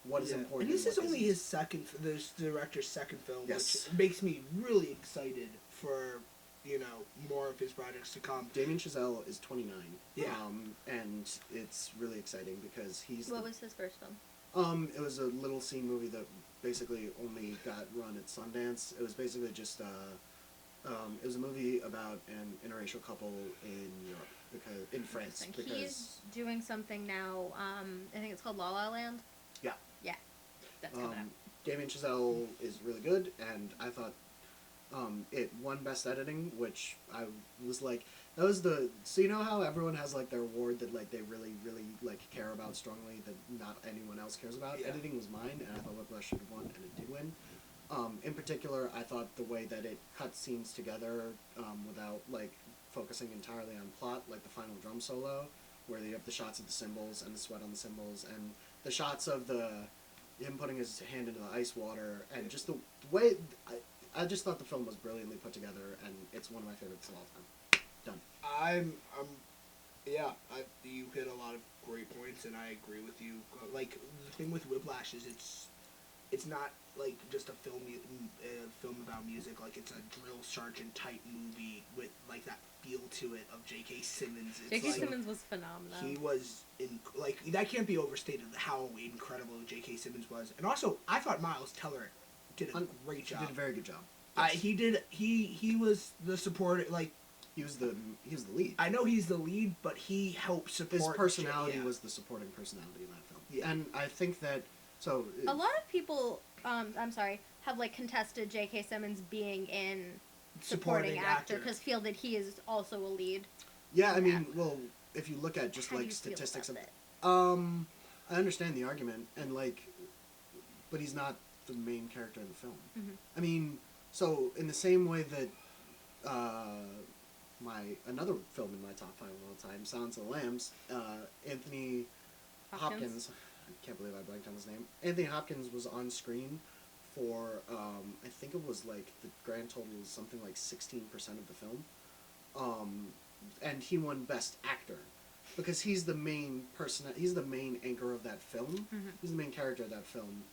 what is important. And this is only isn't. this director's second film, Yes. which makes me really excited for, more of his projects to come. Damien Chazelle is 29. Yeah. And it's really exciting because What was his first film? It was a little scene movie that basically only got run at Sundance. It was basically just it was a movie about an interracial couple in Europe, in France. Because He's doing something now, I think it's called La La Land. Yeah. Yeah. That's coming up. Damien Chazelle is really good, and I thought it won Best Editing, which I was like, that was so you know how everyone has like their award that like they really, really like care about strongly that not anyone else cares about? Yeah. Editing was mine, and I thought Whiplash should have won, and it did win. In particular, I thought the way that it cut scenes together without like focusing entirely on plot, like the final drum solo, where you have the shots of the cymbals and the sweat on the cymbals, and the shots of him putting his hand into the ice water, and just the way I just thought the film was brilliantly put together, and it's one of my favorites of all time. Done. You hit a lot of great points, and I agree with you. Like, the thing with Whiplash is it's not like just a film about music. Like, it's a drill sergeant type movie with like that feel to it of J.K. Simmons. J.K. Simmons was phenomenal. He was that can't be overstated how incredible J.K. Simmons was, and also I thought Miles Teller did a great job. He did a very good job. Yes. He was the support, like, he was the lead. I know he's the lead, but he helped support. His personality was the supporting personality in that film. Yeah. And I think that a lot of people, have like contested J.K. Simmons being in supporting actor because feel that he is also a lead. Yeah, I mean, well, if you look at just How do like you statistics feel of about I understand the argument, and like, but he's not the main character in the film. Mm-hmm. I mean, so in the same way that another film in my top 5 of all time, Silence of the Lambs, Anthony Hopkins. I can't believe I blanked on his name. Anthony Hopkins was on screen for I think it was like the grand total was something like 16% of the film, and he won Best Actor because he's the main person. He's the main anchor of that film. Mm-hmm. He's the main character of that film.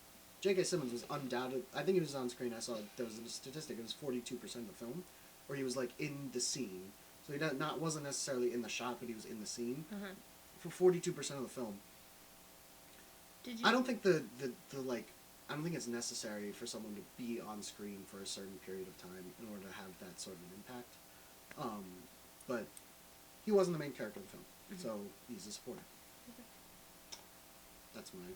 J.K. Simmons was undoubted. I think he was on screen. I saw there was a statistic. It was 42% of the film, where he was like in the scene. So he wasn't necessarily in the shot, but he was in the scene for 42% of the film. I don't think I don't think it's necessary for someone to be on screen for a certain period of time in order to have that sort of an impact. But he wasn't the main character of the film, so he's a supporter. Okay. That's mine.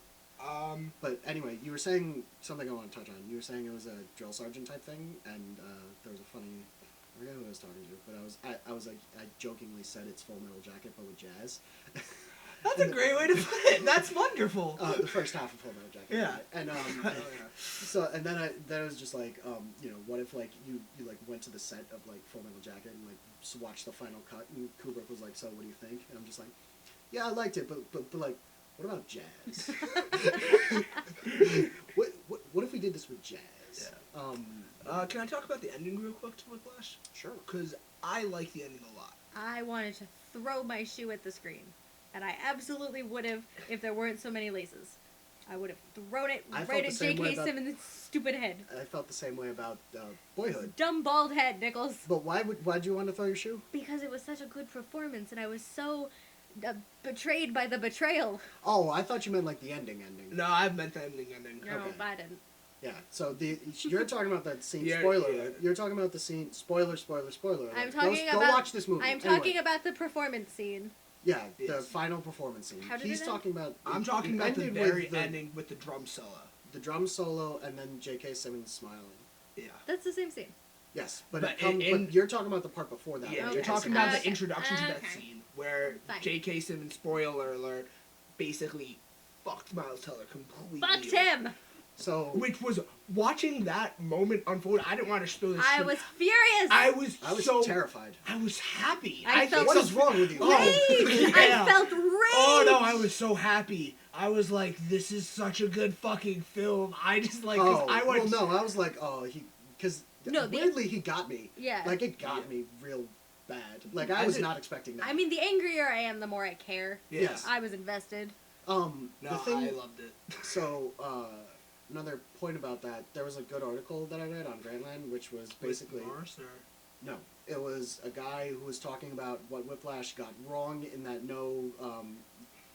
But anyway, you were saying something I want to touch on. You were saying it was a drill sergeant type thing, and there was a funny. I forget who I was talking to, but I was like, I jokingly said it's Full Metal Jacket, but with jazz. That's a great way to put it. That's wonderful. The first half of Full Metal Jacket. Yeah. And so and then I was just like, what if like you like went to the set of like Full Metal Jacket and like watched the final cut, and Kubrick was like, so what do you think? And I'm just like, yeah, I liked it, but like, what about jazz? what if we did this with jazz? Yeah. Can I talk about the ending real quick to Whiplash? Sure. Because I like the ending a lot. I wanted to throw my shoe at the screen. And I absolutely would have if there weren't so many laces. I would have thrown it right at J.K. Simmons' stupid head. I felt the same way about Boyhood. Dumb bald head, Nichols. But why'd you want to throw your shoe? Because it was such a good performance, and I was so betrayed by the betrayal. Oh, I thought you meant like the ending. No, I meant the ending. No, Okay. I didn't. Yeah, so you're talking about that scene, Yeah, spoiler yeah. alert. You're talking about the scene, spoiler. I'm Alert. talking Go about. watch this movie. I'm Anyway. talking about the performance scene. Yeah, the Yes. final performance scene. How did He's it end? talking about. I'm talking it about the ended very with the, ending with the drum solo. the drum solo, and then J.K. Simmons smiling. Yeah. That's the same scene. Yes, but, But but you're talking about the part before that. Yeah, when you're J.K. talking Simmons- about Okay. the introduction to that Okay. scene where Fine. J.K. Simmons, spoiler alert, basically fucked Miles Teller completely. Fucked him! So Which was, watching that moment unfold, I didn't want to spill this I shit. was furious! I was I was terrified. I was happy. I felt- What is wrong with you? Oh, Rage! yeah. I felt rage! Oh no, I was so happy. I was like, this is such a good fucking film. I just like, 'cause I went. well, no, I was like, because No, weirdly he got me. Yeah. Like it got me real bad. Like I I was did- not expecting that. I mean, the angrier I am, the more I care. Yeah. Yes. I was invested. No, the thing. I loved it. So another point about that, there was a good article that I read on Grantland, which was basically With Mars, or? no, it was a guy who was talking about what Whiplash got wrong in that no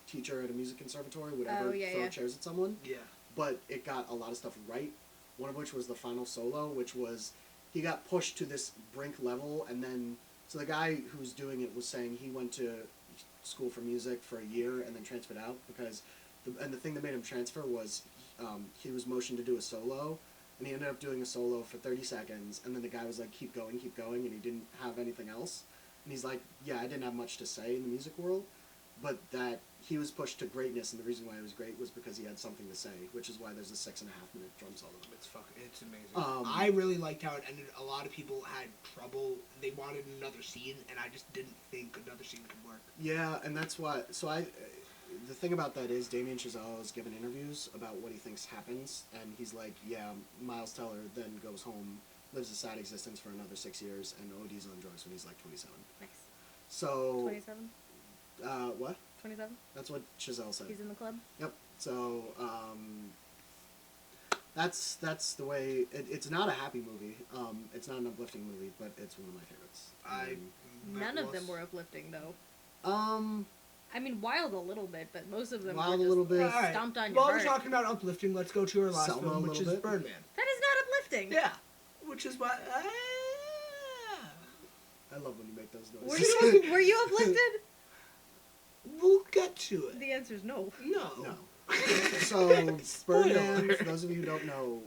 teacher at a music conservatory would ever throw yeah. chairs at someone. Yeah. But it got a lot of stuff right. One of which was the final solo, which was he got pushed to this brink level, and then so the guy who's doing it was saying he went to school for music for a year and then transferred out because the thing that made him transfer was he was motioned to do a solo, and he ended up doing a solo for 30 seconds, and then the guy was like, keep going, and he didn't have anything else, and he's like, yeah, I didn't have much to say in the music world, but that he was pushed to greatness, and the reason why he was great was because he had something to say, which is why there's a 6.5-minute drum solo. It's amazing. Um, I really liked how it ended. A lot of people had trouble. They wanted another scene, and I just didn't think another scene could work. Yeah, and that's why. So the thing about that is Damien Chazelle has given interviews about what he thinks happens, and he's like, yeah, Miles Teller then goes home, lives a sad existence for another 6 years, and ODs on drugs when he's like 27. Nice. So 27? what? 27? That's what Chazelle said. He's in the club? Yep. So that's the way. It's not a happy movie. It's not an uplifting movie, but it's one of my favorites. None of them were uplifting, though. Um, I mean, Wild a little bit, but most of them Wild were a just little bit. All right. stomped on your While heart. we're talking about uplifting, let's go to our last Selma a film, which little is bit. Birdman. That is not uplifting! Yeah. Which is why. I love when you make those Were noises. you, were you uplifted? We'll get to it. The answer is no. No. No. So, Spoiler. Birdman, for those of you who don't know,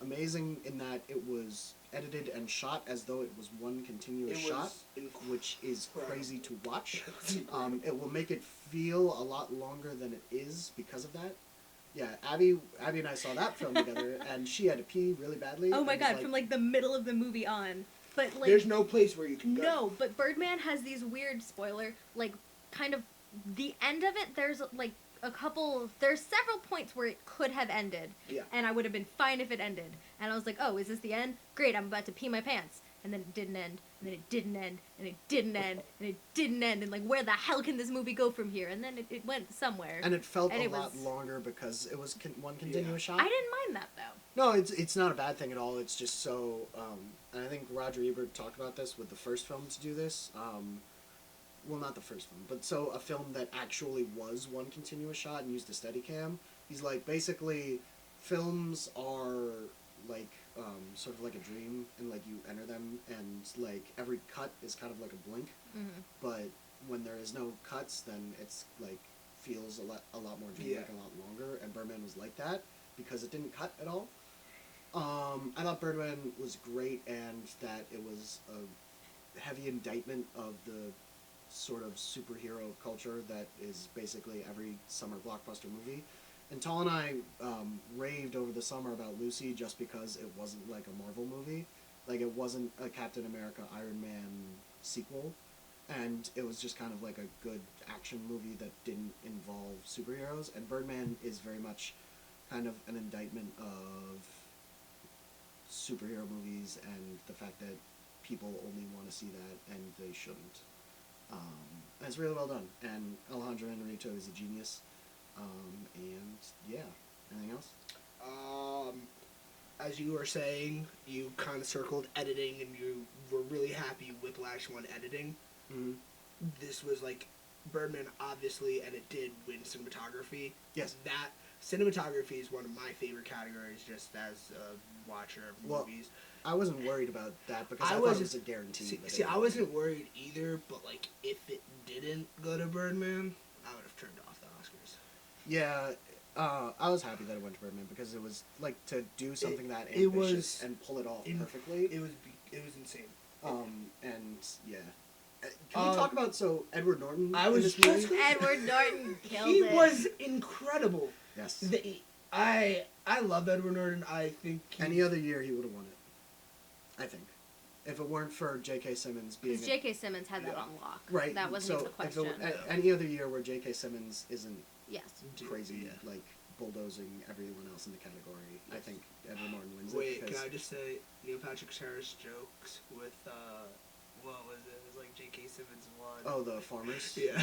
amazing in that it was edited and shot as though it was one continuous shot, which is crazy to watch. It will make it feel a lot longer than it is because of that. Yeah, Abby and I saw that film together, and she had to pee really badly. Oh my and god, from like the middle of the movie on. But like There's no place where you can go. no, but Birdman has these weird spoiler, like kind of the end of it, there's like there's several points where it could have ended. Yeah. And I would have been fine if it ended. And I was like, oh, is this the end? Great, I'm about to pee my pants. And then it didn't end, and then it didn't end, and it didn't end, and it didn't end, and like, where the hell can this movie go from here? And then it went somewhere. And it felt And a it lot was- longer because it was one continuous I shot. didn't mind that though. No, it's not a bad thing at all. It's just so, and I think Roger Ebert talked about this with the first film to do this. Well, not the first film, but so a film that actually was one continuous shot and used a Steadicam. He's like, basically, films are like sort of like a dream, and like you enter them, and like every cut is kind of like a blink. Mm-hmm. But when there is no cuts, then it's like feels a lot more dreamlike, Yeah. a lot longer. And Birdman was like that because it didn't cut at all. I thought Birdman was great, and that it was a heavy indictment of the sort of superhero culture that is basically every summer blockbuster movie. And Tal and I raved over the summer about Lucy just because it wasn't like a Marvel movie. Like, it wasn't a Captain America, Iron Man sequel. And it was just kind of like a good action movie that didn't involve superheroes. And Birdman is very much kind of an indictment of superhero movies and the fact that people only want to see that and they shouldn't. And it's really well done. And Alejandro Inarritu is a genius. And yeah, anything else? As you were saying, you kind of circled editing, and you were really happy Whiplash won editing. Mm-hmm. This was like Birdman, obviously, and it did win cinematography. Yes. That cinematography is one of my favorite categories, just as a watcher of Well, movies. I wasn't worried about that because I thought it was a guarantee. See, I wasn't worried either, but like if it didn't go to Birdman, I would have turned off the Oscars. Yeah, I was happy that it went to Birdman because it was like to do something that it ambitious was and pull it off perfectly. It was insane. And yeah. Can we talk about Edward Norton? I was in this just movie? Edward Norton killed He it. was incredible. Yes. I love Edward Norton. I think Any other year he would have won it. I think. If it weren't for J.K. Simmons being... Because J.K. Simmons had that on lock. Right. That wasn't even the question. Any other year where J.K. Simmons isn't Yes. crazy, like bulldozing everyone else in the category, I think Edward Norton wins it. Wait, because can I just say Neil Patrick Harris jokes with what was it? It was like J.K. Simmons won. Oh, the Farmers? Yeah.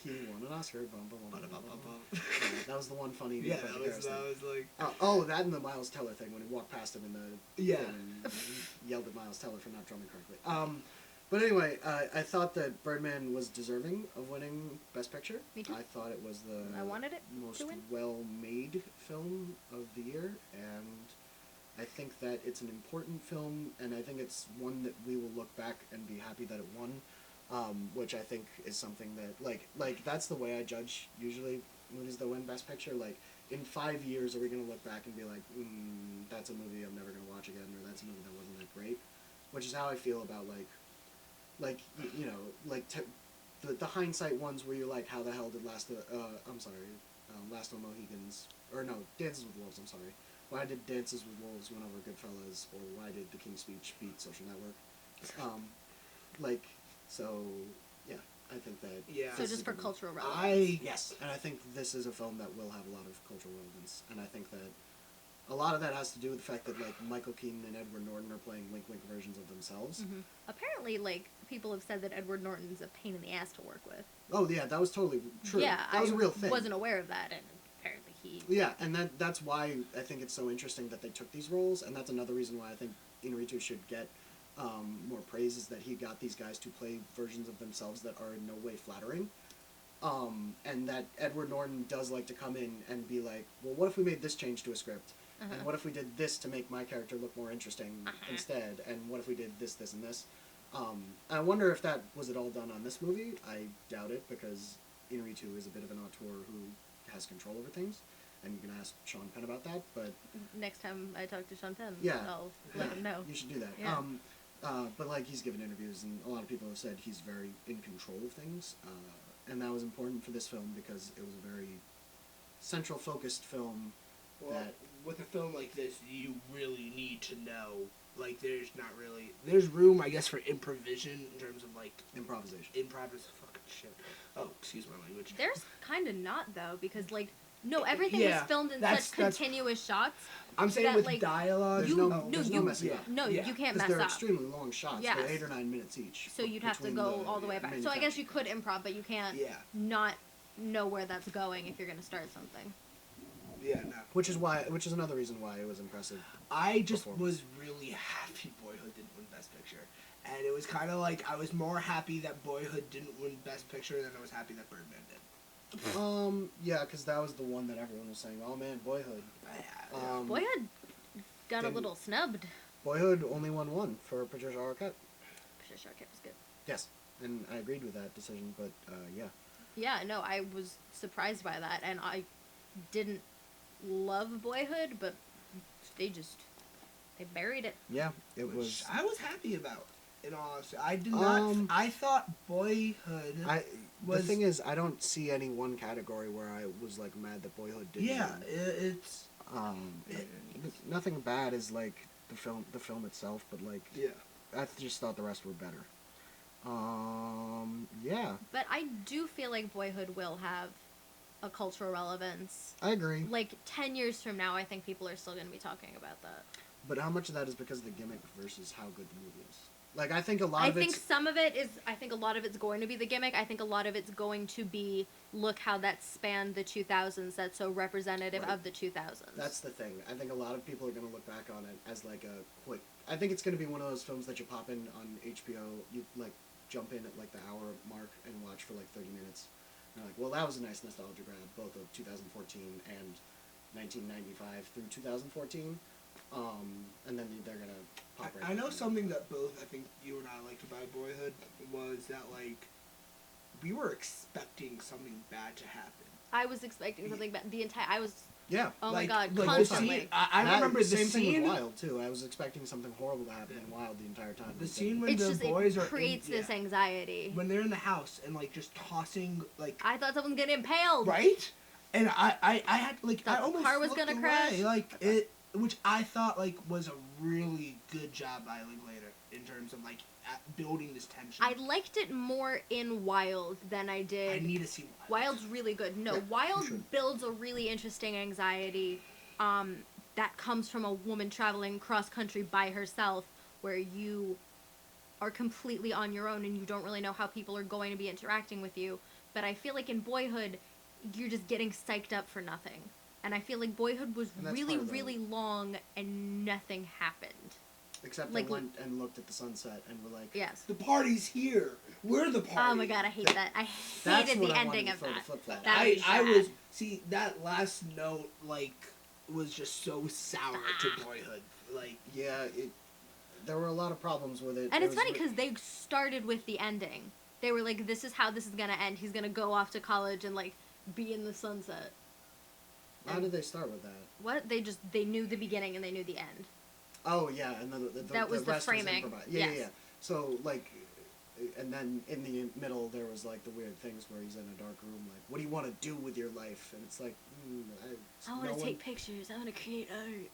He won an Oscar. Bum, bum, bum, bum, bum, bum. Yeah, that was the one funny Neil Yeah, Patrick that Harris thing. was like. That and the Miles Teller thing when he walked past him in the Yeah. and yelled at Miles Teller for not drumming correctly. But anyway, I thought that Birdman was deserving of winning Best Picture. Me too. I thought it was the I wanted it most to win. well-made film of the year, and I think that it's an important film, and I think it's one that we will look back and be happy that it won, which I think is something that, like that's the way I judge usually movies that win Best Picture. Like, in 5 years, are we going to look back and be like, that's a movie I'm never going to watch again, or that's a movie that wasn't that great? Which is how I feel about, the hindsight ones where you're like, how the hell did Last of the Mohicans, or no, Dances with Wolves, I'm sorry. Why did Dances with Wolves win over Goodfellas, or why did The King's Speech beat Social Network? Yeah, I think that... Yeah. So this just is for a good cultural relevance. Yes, and I think this is a film that will have a lot of cultural relevance, and I think that a lot of that has to do with the fact that, like, Michael Keaton and Edward Norton are playing wink-wink versions of themselves. Mm-hmm. Apparently, people have said that Edward Norton's a pain in the ass to work with. Oh, yeah, that was totally true. Yeah, that was a real thing. Wasn't aware of that, and apparently he... Yeah, and that's why I think it's so interesting that they took these roles, and that's another reason why I think Inarritu should get more praise, is that he got these guys to play versions of themselves that are in no way flattering. And that Edward Norton does like to come in and be like, well, what if we made this change to a script? Uh-huh. And what if we did this to make my character look more interesting instead? And what if we did this, this, and this? I wonder if that was it all done on this movie. I doubt it, because Inarritu is a bit of an auteur who has control over things. And you can ask Sean Penn about that, but... Next time I talk to Sean Penn, Yeah. I'll let him know. You should do that. Yeah. But, like, he's given interviews, and a lot of people have said he's very in control of things. And that was important for this film because it was a very central focused film. Well, that with a film like this, you really need to know. Like, there's room, I guess, for improvisation in terms of, like... Improvisation. Fucking shit. Oh, excuse my language. There's kind of not, though, because, no, everything Yeah, was filmed in that's- such continuous shots. I'm saying that, with like, dialogue... There's no messing up. No, Yeah. you can't Because mess they're up. extremely long shots. Yes. They're 8 or 9 minutes each. So you'd have to between go the all the way back. So I guess you could improv, but you can't Yeah. not know where that's going if you're going to start something. Yeah, no. Which is another reason why it was impressive. I just performance. was really happy Boyhood didn't win Best Picture. And it was kind of like, I was more happy that Boyhood didn't win Best Picture than I was happy that Birdman did. Yeah, because that was the one that everyone was saying, oh man, Boyhood. Boyhood got a didn't- little snubbed. Boyhood only won one for Patricia Arquette. Patricia Arquette was good. Yes, and I agreed with that decision, but yeah. Yeah, no, I was surprised by that, and I didn't love Boyhood, but they buried it. Yeah, it Which was... I was happy about, in all honesty. I did not... I thought Boyhood The thing is, I don't see any one category where I was, like, mad that Boyhood didn't Yeah, win. it's... Nothing bad is, like, the film itself, but, like... Yeah. I just thought the rest were better. Yeah. But I do feel like Boyhood will have a cultural relevance. I agree. Like, 10 years from now, I think people are still going to be talking about that. But how much of that is because of the gimmick versus how good the movie is? Like, I think a lot of I think a lot of it's going to be the gimmick. I think a lot of it's going to be, look how that spanned the 2000s, that's so representative Right. of the 2000s. That's the thing. I think a lot of people are going to look back on it as, like, a quick... I think it's going to be one of those films that you pop in on HBO, you, like, jump in at, like, the hour mark and watch for, like, 30 minutes. And you're like, well, that was a nice nostalgia grab, both of 2014 and 1995 through 2014. And then they're going to pop right I know back in. something that both, I think, you and I liked about Boyhood was that, like, we were expecting something bad to happen. I was expecting something bad. Yeah. Oh Like- my god, like the constantly. scene, I remember the same thing scene. with Wild too. I was expecting something horrible to happen in Wild the entire time. The scene when It's the just, boys it are creates in, this anxiety. when they're in the house and like just tossing like I thought someone was getting impaled. right, and I had like Thought I the almost car was looked gonna away, crash. like it, which I thought like was a really good job by Linklater in terms of like building this tension. I liked it more in Wild than I did. I need to see Wild. Wild's really good. No, Yeah, Wild you should. builds a really interesting anxiety that comes from a woman traveling cross country by herself, where you are completely on your own and you don't really know how people are going to be interacting with you. But I feel like in Boyhood, you're just getting psyched up for nothing. And I feel like Boyhood was And that's really, part of the- really long and nothing happened. Except like- I went and looked at the sunset and were like, Yes. The party's here. We're the party. Oh my god, I hate that. I That's hated what the I ending wanted of to throw the that. flip-flop. That I was bad. was see that last note like was just so sour to Boyhood. Like yeah, there were a lot of problems with it. And It it's was funny because they started with the ending. They were like, "This is how this is gonna end. He's gonna go off to college and like be in the sunset." How did they start with that? What? They knew the beginning and they knew the end. Oh yeah, and then That was the rest framing. improvised. Yeah, Yes. yeah. So like, and then in the middle there was like the weird things where he's in a dark room. Like, what do you want to do with your life? And it's like, I want to take pictures. I want to create art.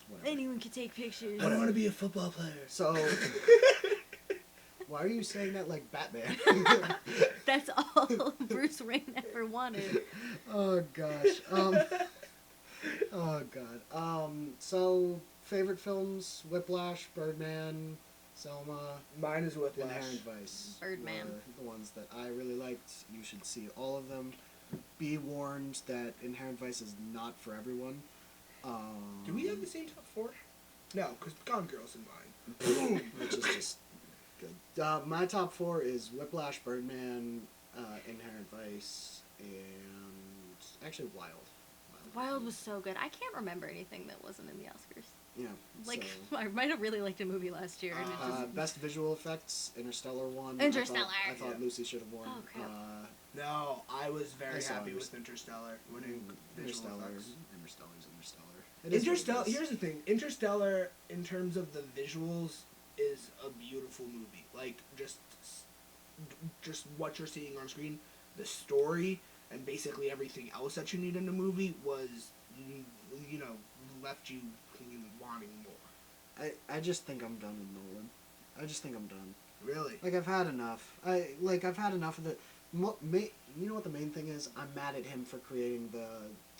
Whatever. Anyone can take pictures. I don't want to be a football player. So, why are you saying that like Batman? That's all Bruce Wayne ever wanted. Oh gosh. Oh god. So favorite films: Whiplash, Birdman, Selma, Mine is Whiplash. Inherent Vice. Birdman. were the ones that I really liked. You should see all of them. Be warned that Inherent Vice is not for everyone. Do we have the same top four? No, because Gone Girl's in mine. Boom. Which is just good. My top four is Whiplash, Birdman, Inherent Vice, and actually Wild. Wild was so good. I can't remember anything that wasn't in the Oscars. Yeah. Like, so, I might have really liked a movie last year. And it just, best visual effects, Interstellar won. Interstellar. I thought Yeah. Lucy should have won. Oh, crap. No, I was very I saw happy Interst- with Interstellar winning visual Interstellar. effects. Interstellar's Interstellar. It is what it Interstellar. is. Here's the thing. Interstellar, in terms of the visuals, is a beautiful movie. Like just what you're seeing on screen, the story, and basically everything else that you need in the movie was, left you wanting more. I just think I'm done with Nolan. I just think I'm done. Really? Like I've had enough. I've had enough of the. You know what the main thing is? I'm mad at him for creating the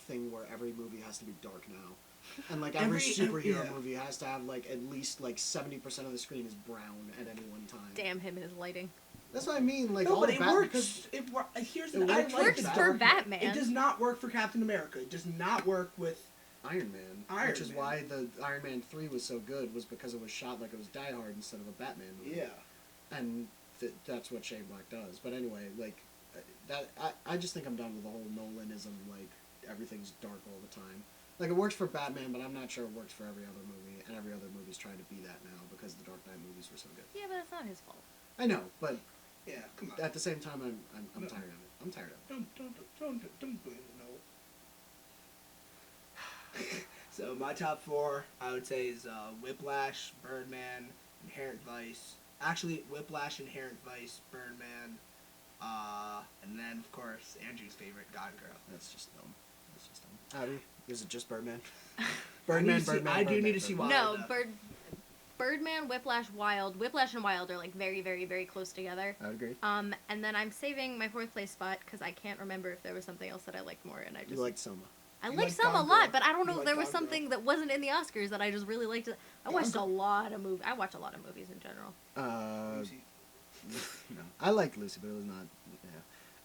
thing where every movie has to be dark now, and like every superhero yeah. movie has to have like at least like 70% of the screen is brown at any one time. damn him and his lighting. That's what I mean. Like No, all but the it Bat- works. Here's It the I works like Works the for dark- Batman. It does not work for Captain America. It does not work with. Iron Man, Iron which is Man. why the Iron Man 3 was so good, was because it was shot like it was Die Hard instead of a Batman movie. Yeah. And that's what Shane Black does. But anyway, like I just think I'm done with the whole Nolanism. Like everything's dark all the time. Like it works for Batman, but I'm not sure it works for every other movie. And every other movie's trying to be that now because the Dark Knight movies were so good. Yeah, but it's not his fault. I know, but Yeah. Come on. at the same time, I'm No. tired of it. I'm tired of it. Don't blame no. So my top four, I would say, is Whiplash, Birdman, Inherent Vice. Actually, Whiplash, Inherent Vice, Birdman, and then of course Andrew's favorite, Gone Girl. That's just dumb. That's just dumb. Abby, is it just Birdman? I do need to see Birdman. Wild. No, Birdman, Whiplash, Wild. Whiplash and Wild are like very, very, very close together. I would agree. And then I'm saving my fourth place spot because I can't remember if there was something else that I liked more, and I just You liked Selma. I You like like some a Gone lot, Girl. but I don't You know if like there was Gone Girl. something that wasn't in the Oscars that I just really liked. I watched a lot of movies. I watch a lot of movies in general. Lucy. No, I liked Lucy, but it was not. Yeah.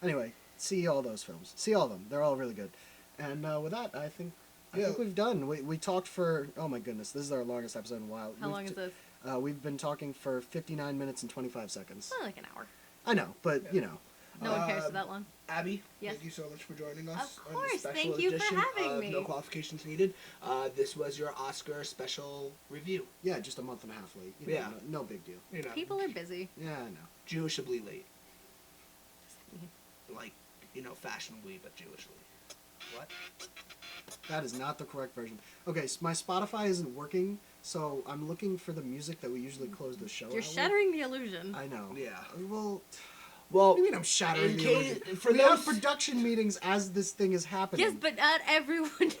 Anyway, see all those films. See all of them. They're all really good. And with that, I think we've done. We talked for. Oh my goodness, this is our longest episode in a while. How long is this? We've been talking for 59 minutes and 25 seconds. Probably like an hour. I know, but you know. No one cares for that long. Abby, Yes. thank you so much for joining us. Of on this course, special thank you for edition having of me. No Qualifications Needed. This was your Oscar special review. Yeah, just a month and a half late. You know, Yeah. no big deal. You know, People are busy. Yeah, I know. Jewishly late. like, fashionably but Jewishly. What? That is not the correct version. Okay, so my Spotify isn't working, so I'm looking for the music that we usually close the show You're out shattering the illusion. with. I know. Yeah. Well, Well, what do you mean I'm shattering in the case- illusion? for We have those- production meetings as this thing is happening. Yes, but not everyone knows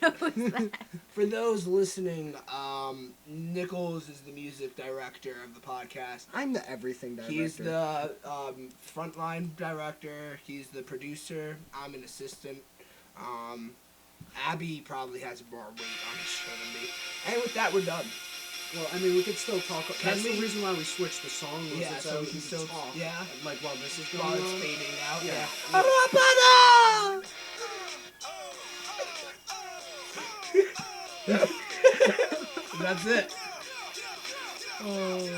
that. for those listening, Nichols is the music director of the podcast. I'm the everything director. He's the frontline director. He's the producer. I'm an assistant. Abby probably has more weight on his show than me. And with that, we're done. Well, I mean, we could still talk. That's we? the reason why we switched the song. Was Yeah, so we can still talk. yeah. Like while this is going While it's on. fading out. Yeah. That's it. Oh.